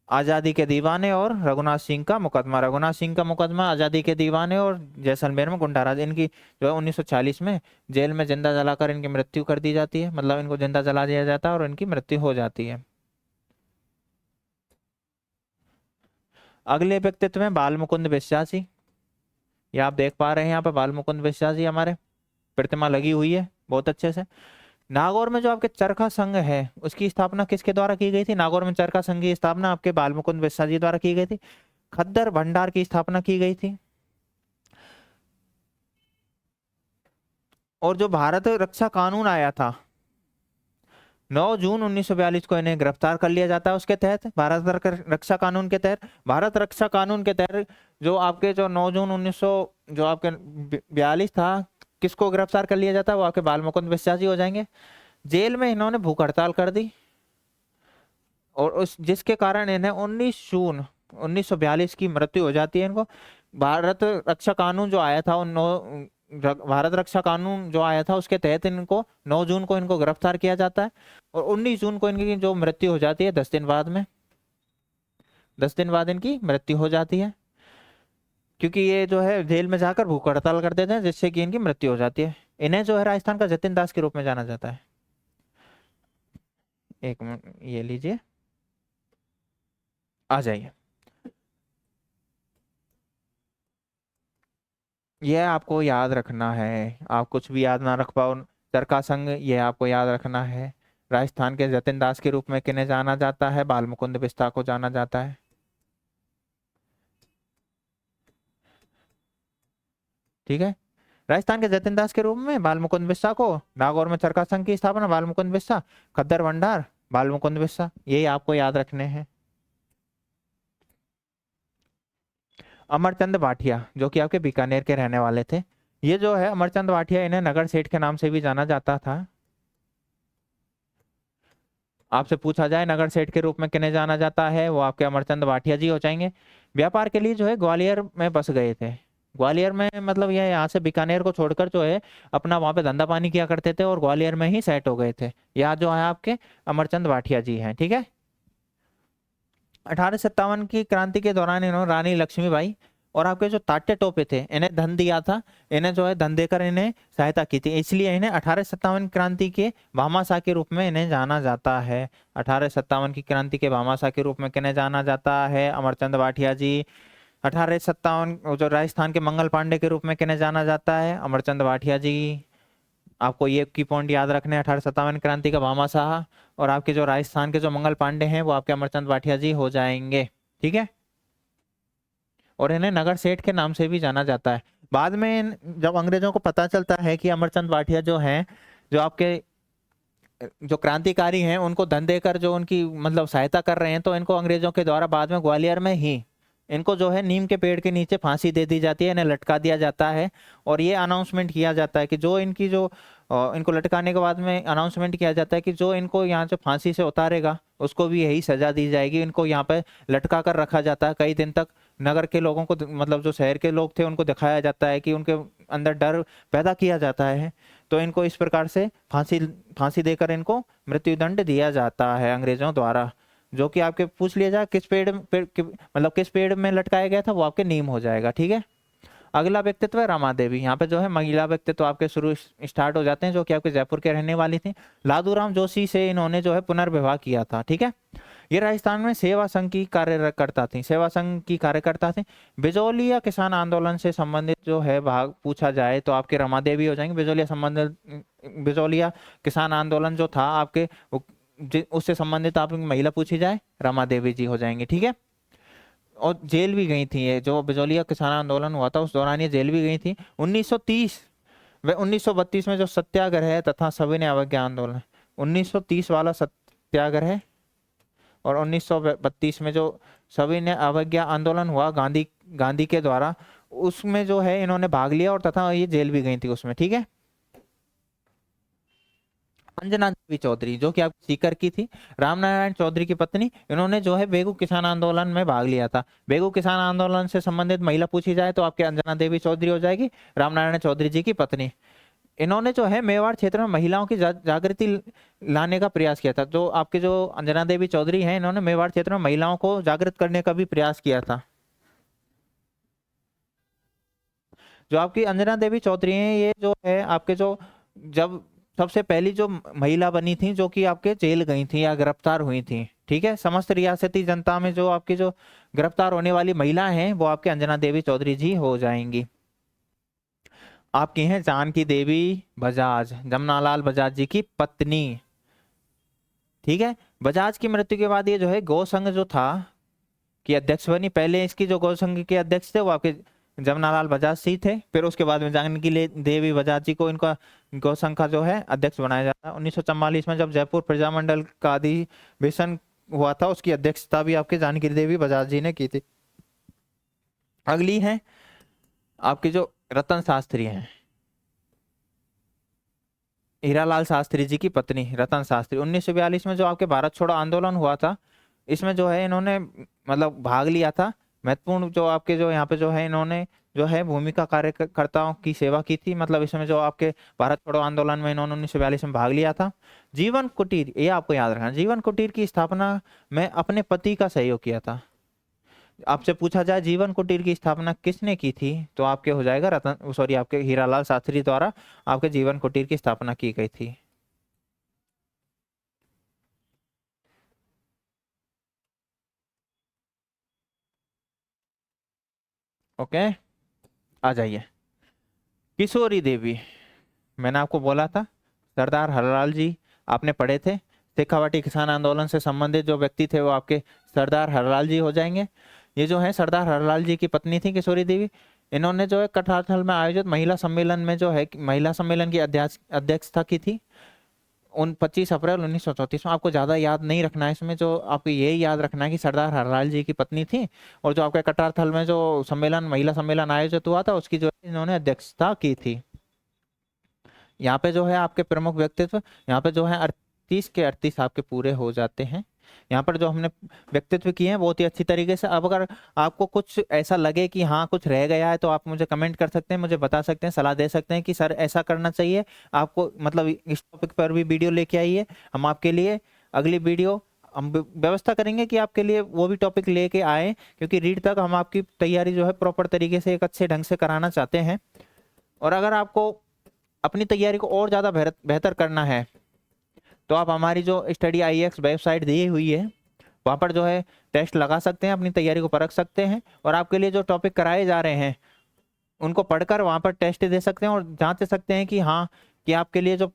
आजादी के दीवाने और रघुनाथ सिंह का मुकदमा। रघुनाथ सिंह का मुकदमा, आजादी के दीवाने और जैसलमेर में गुंडाराज। इनकी जो है 1940 में जेल में जिंदा जलाकर इनकी मृत्यु कर दी जाती है, मतलब इनको जिंदा जला दिया जाता है और इनकी मृत्यु हो जाती है। अगले व्यक्तित्व में बाल मुकुंद विश्वासी। ये आप देख पा रहे हैं यहाँ पे बाल मुकुंद विश्वासी हमारे प्रतिमा लगी हुई है बहुत अच्छे से। नागौर में जो आपके चरखा संघ है उसकी स्थापना किसके द्वारा की गई थी? नागौर में चरखा संघ की स्थापना आपके बाल मुकुंद विश्वासी द्वारा की गई थी। खद्दर भंडार की स्थापना की गई थी। और जो भारत रक्षा कानून आया था 9 जून 1942 को इन्हें गिरफ्तार कर लिया जाता है। उसके तहत भारत रक्षा कानून के तहत, भारत रक्षा कानून के तहत जो आपके जो 9 जून 1900 जो आपके 42 था, किसको गिरफ्तार कर लिया जाता है? वो आपके बाल मुकुंद विश्वासी हो जाएंगे। जेल में इन्होंने भूख हड़ताल कर दी और उस जिसके कारण इन्हें 19 जून 1942 की मृत्यु हो जाती है इनको। भारत रक्षा कानून जो आया था भारत रक्षा कानून जो आया था उसके तहत इनको 9 जून को इनको गिरफ्तार किया जाता है और 19 जून को इनकी जो मृत्यु हो जाती है 10 दिन बाद में, 10 दिन बाद इनकी मृत्यु हो जाती है, क्योंकि ये जो है जेल में जाकर भूख हड़ताल कर देते हैं जिससे कि इनकी मृत्यु हो जाती है। इन्हें जो है राजस्थान का जतिन दास के रूप में जाना जाता है। एक मिनट ये लीजिए, आ जाइए। ये आपको याद रखना है, आप कुछ भी याद ना रख पाओ। चरखा संघ ये आपको याद रखना है। राजस्थान के जतिन दास के रूप में किन्हें जाना जाता है? बाल मुकुंद बिस्ता को जाना जाता है। ठीक है, राजस्थान के जतिन दास के रूप में बाल मुकुंद बिस्सा को, नागौर में चरखा संघ की स्थापना बाल मुकुंद बिस्सा, खद्दर भंडार बाल मुकुंद बिस्सा, यही आपको याद रखने हैं। अमरचंद भाटिया जो कि आपके बीकानेर के रहने वाले थे, ये जो है अमरचंद भाटिया, इन्हें नगर सेठ के नाम से भी जाना जाता था। आपसे पूछा जाए नगर सेठ के रूप में किन्हें जाना जाता है, वो आपके अमरचंद भाटिया जी हो जाएंगे। व्यापार के लिए जो है ग्वालियर में बस गए थे। ग्वालियर में मतलब ये यहाँ से बीकानेर को छोड़कर जो है अपना वहां पे धंधा पानी किया करते थे और ग्वालियर में ही सेट हो गए थे। यहाँ जो है आपके अमरचंद भाटिया जी हैं। ठीक है, 1857 की क्रांति के दौरान इन्होंने रानी लक्ष्मीबाई और आपके जो तात्या टोपे थे इन्हें धन दिया था। इन्हें जो है धन देकर इन्हें सहायता की थी, इसलिए इन्हें 1857 क्रांति के भामाशाह के रूप में इन्हें जाना जाता है। 1857 की क्रांति के भामाशाह के रूप में किन्हें जाना जाता है? अमरचंद भाटिया जी। 1857 जो राजस्थान के मंगल पांडे के रूप में किन्हें जाना जाता है? अमरचंद भाटिया जी। आपको ये की पॉइंट याद रखने, 1857 क्रांति का भामाशाह और आपके जो राजस्थान के जो मंगल पांडे हैं वो आपके अमरचंद भाटिया जी हो जाएंगे। ठीक है, और इन्हें नगर सेठ के नाम से भी जाना जाता है। बाद में जब अंग्रेजों को पता चलता है कि अमरचंद भाटिया जो हैं, जो आपके जो क्रांतिकारी हैं, उनको धन देकर जो उनकी मतलब सहायता कर रहे हैं, तो इनको अंग्रेजों के द्वारा बाद में ग्वालियर में ही इनको जो है नीम के पेड़ के नीचे फांसी दे दी जाती है, इन्हें लटका दिया जाता है। और ये अनाउंसमेंट किया जाता है कि जो इनकी जो इनको लटकाने के बाद में अनाउंसमेंट किया जाता है कि जो इनको यहाँ से फांसी से उतारेगा उसको भी यही सजा दी जाएगी। इनको यहाँ पे लटका कर रखा जाता है कई दिन तक। नगर के लोगों को मतलब जो शहर के लोग थे उनको दिखाया जाता है कि उनके अंदर डर पैदा किया जाता है, तो इनको इस प्रकार से फांसी फांसी देकर इनको मृत्युदंड दिया जाता है अंग्रेजों द्वारा। जो कि आपके पूछ लिया जाए किस मतलब किस पेड़ में लटकाया गया था, वो आपके नीम हो जाएगा। ठीक है, अगला व्यक्तित्व है रमा देवी। यहाँ पे जो है महिला व्यक्तित्व आपके शुरू स्टार्ट हो जाते हैं, जो कि आपके जयपुर के रहने वाली थी। लादूराम जोशी से इन्होंने जो है पुनर्विवाह किया था। ठीक है, ये राजस्थान में सेवा संघ की कार्यकर्ता थी, सेवा संघ की कार्यकर्ता थी। बिजौलिया किसान आंदोलन से संबंधित जो है भाग पूछा जाए तो आपके रमा देवी हो जाएंगे। बिजौलिया किसान आंदोलन जो था आपके उससे संबंधित आप महिला पूछी जाए, रमा देवी जी हो जाएंगे। ठीक है, और जेल भी गई थी ये, जो बिजौलिया किसान आंदोलन हुआ था उस दौरान ये जेल भी गई थी। 1930 व 1932 में जो सत्याग्रह तथा सविनय अवज्ञा आंदोलन, 1930 वाला सत्याग्रह और 1932 में जो सविनय अवज्ञा आंदोलन हुआ गांधी गांधी के द्वारा, उसमें जो है इन्होंने भाग लिया और तथा ये जेल भी गई थी उसमें। ठीक है, अंजना देवी चौधरी, जो कि आप सीकर की थी, रामनारायण चौधरी की पत्नी। इन्होंने जो है बेगू किसान आंदोलन में भाग लिया था। बेगू किसान आंदोलन से संबंधित महिला पूछी जाए तो आपके अंजना देवी चौधरी हो जाएगी, रामनारायण चौधरी जी की पत्नी। इन्होंने जो है मेवाड़ क्षेत्र में महिलाओं की जागृति लाने का प्रयास किया था। जो आपके जो अंजना देवी चौधरी हैं, इन्होंने मेवाड़ क्षेत्र में महिलाओं को जागृत करने का भी प्रयास किया था। जो आपकी अंजना देवी चौधरी हैं, ये जो है आपके जो जब सबसे पहली जो महिला बनी थी जो कि आपके जेल गई थी या गिरफ्तार हुई थी, ठीक है। समस्त रियासती जनता में जो आपकी जो गिरफ्तार होने वाली महिला हैं वो आपके अंजना देवी चौधरी जी हो जाएंगी। आपकी हैं जानकी देवी बजाज, जमनालाल बजाज जी की पत्नी, ठीक है। बजाज की मृत्यु के बाद ये जो है गौ संघ जो था की अध्यक्ष बनी। पहले इसकी जो गौ संघ के अध्यक्ष थे वो आपके जमनालाल बजाज जी थे, फिर उसके बाद में जानकी देवी बजाज जी को इनका गौ संघ का जो है अध्यक्ष बनाया जाता है। 1944 में जब जयपुर प्रजामंडल का अधिवेशन हुआ था, उसकी अध्यक्षता भी आपके जानकी देवी बजाज जी ने की थी। अगली है आपके जो रतन शास्त्री हैं, हीरालाल शास्त्री जी की पत्नी रतन शास्त्री। 1942 में जो आपके भारत छोड़ो आंदोलन हुआ था, इसमें जो है इन्होंने मतलब भाग लिया था। महत्वपूर्ण जो आपके जो यहाँ पे जो है इन्होंने जो है भूमिका कार्यकर्ताओं की सेवा की थी। मतलब इसमें जो आपके भारत छोड़ो आंदोलन में इन्होंने 1942 में भाग लिया था। जीवन कुटीर, ये आपको याद रखना, जीवन कुटीर की स्थापना में अपने पति का सहयोग किया था। आपसे पूछा जाए जीवन कुटीर की स्थापना किसने की थी, तो आपके हो जाएगा रतन सॉरी आपके हीरालाल शास्त्री द्वारा आपके जीवन कुटीर की स्थापना की गई थी। ओके, आ जाइए। किशोरी देवी, मैंने आपको बोला था सरदार हरलाल जी आपने पढ़े थे। शेखावाटी किसान आंदोलन से संबंधित जो व्यक्ति थे वो आपके सरदार हरलाल जी हो जाएंगे। ये जो है सरदार हरलाल जी की पत्नी थी किशोरी देवी। इन्होंने जो है कटारथल में आयोजित महिला सम्मेलन में जो है महिला सम्मेलन की अध्यक्षता की थी। 25 अप्रैल 1934 में। आपको ज्यादा याद नहीं रखना है इसमें, जो आपको यही याद रखना है कि सरदार हरलाल जी की पत्नी थी और जो आपके कटारथल में जो सम्मेलन महिला सम्मेलन आयोजित हुआ था उसकी जो है इन्होंने अध्यक्षता की थी। यहाँ पे जो है आपके प्रमुख व्यक्तित्व, यहाँ पे जो है 38 के 38 आपके पूरे हो जाते हैं। यहाँ पर जो हमने व्यक्तित्व किए हैं बहुत ही अच्छी तरीके से। अब अगर आपको कुछ ऐसा लगे कि हाँ कुछ रह गया है तो आप मुझे कमेंट कर सकते हैं, मुझे बता सकते हैं, सलाह दे सकते हैं कि सर ऐसा करना चाहिए आपको, मतलब इस टॉपिक पर भी वीडियो लेके आइए। हम आपके लिए अगली वीडियो हम व्यवस्था करेंगे कि आपके लिए वो भी टॉपिक लेके आए, क्योंकि रीड तक हम आपकी तैयारी जो है प्रॉपर तरीके से एक अच्छे ढंग से कराना चाहते हैं। और अगर आपको अपनी तैयारी को और ज़्यादा बेहतर करना है तो आप हमारी जो स्टडी IEX वेबसाइट दी हुई है वहाँ पर जो है टेस्ट लगा सकते हैं, अपनी तैयारी को परख सकते हैं और आपके लिए जो टॉपिक कराए जा रहे हैं उनको पढ़कर वहाँ पर टेस्ट दे सकते हैं और जांच सकते हैं कि हाँ कि आपके लिए जो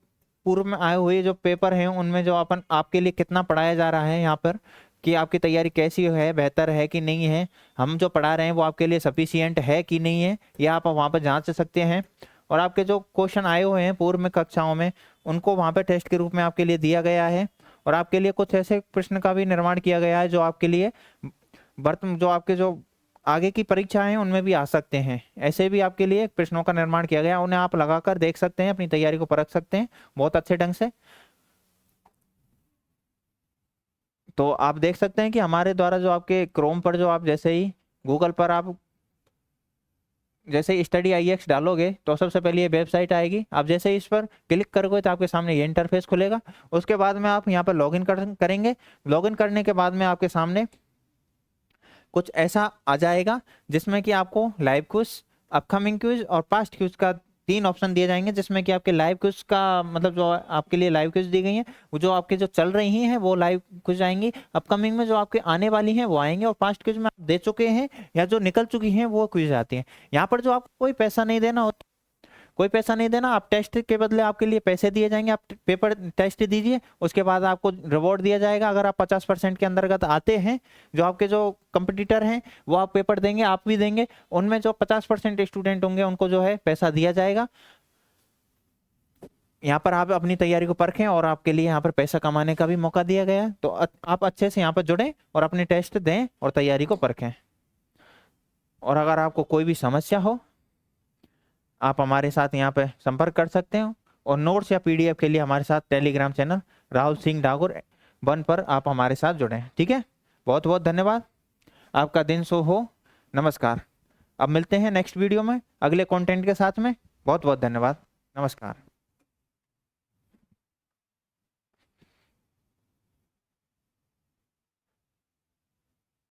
पूर्व में आए हुए जो पेपर हैं उनमें जो आपके लिए कितना पढ़ाया जा रहा है यहाँ पर, कि आपकी तैयारी कैसी है, बेहतर है कि नहीं है, हम जो पढ़ा रहे हैं वो आपके लिए सफिशियंट है कि नहीं है, यह आप वहाँ पर जांच सकते हैं। और आपके जो क्वेश्चन आए हुए हैं पूर्व में कक्षाओं में उनको वहाँ पे टेस्ट के रूप में आपके लिए दिया गया है। और आपके लिए कुछ ऐसे प्रश्न का भी निर्माण किया गया है जो आपके लिए जो आपके जो आगे की परीक्षाएं हैं उनमें भी आ सकते हैं। ऐसे भी आपके लिए प्रश्नों का निर्माण किया गया, उन्हें आप लगाकर देख सकते हैं, अपनी तैयारी को परख सकते हैं बहुत अच्छे ढंग से। तो आप देख सकते हैं कि हमारे द्वारा जो आपके क्रोम पर जो आप जैसे ही गूगल पर आप जैसे ही स्टडी IEX डालोगे तो सबसे पहले ये वेबसाइट आएगी। आप जैसे ही इस पर क्लिक करोगे तो आपके सामने ये इंटरफेस खुलेगा। उसके बाद में आप यहाँ पर लॉगिन करेंगे। लॉगिन करने के बाद में आपके सामने कुछ ऐसा आ जाएगा जिसमें कि आपको लाइव क्विज, अपकमिंग क्विज और पास्ट क्विज का 3 ऑप्शन दिए जाएंगे, जिसमें कि आपके लाइव क्विज का मतलब जो आपके लिए लाइव क्विज दी गई है वो जो आपके जो चल रही हैं वो लाइव क्विज आएंगी। अपकमिंग में जो आपके आने वाली हैं वो आएंगे और पास्ट क्विज में आप दे चुके हैं या जो निकल चुकी हैं वो क्विज आती हैं। यहाँ पर जो आपको कोई पैसा नहीं देना होता, कोई पैसा नहीं देना, आप टेस्ट के बदले आपके लिए पैसे दिए जाएंगे। आप पेपर टेस्ट दीजिए, उसके बाद आपको रिवॉर्ड दिया जाएगा। अगर आप 50% के अंतर्गत आते हैं, जो आपके जो कंपटीटर हैं वो आप पेपर देंगे, आप भी देंगे, उनमें जो 50% स्टूडेंट होंगे उनको जो है पैसा दिया जाएगा। यहाँ पर आप अपनी तैयारी को परखें और आपके लिए यहाँ पर पैसा कमाने का भी मौका दिया गया है। तो आप अच्छे से यहाँ पर जुड़ें और अपने टेस्ट दें और तैयारी को परखें। और अगर आपको कोई भी समस्या हो आप हमारे साथ यहाँ पे संपर्क कर सकते हो और नोट्स या PDF के लिए हमारे साथ टेलीग्राम चैनल राहुल सिंह ठाकुर 1 पर आप हमारे साथ जुड़े। ठीक है, बहुत बहुत धन्यवाद, आपका दिन शुभ हो। नमस्कार। अब मिलते हैं नेक्स्ट वीडियो में अगले कंटेंट के साथ में। बहुत बहुत धन्यवाद। नमस्कार।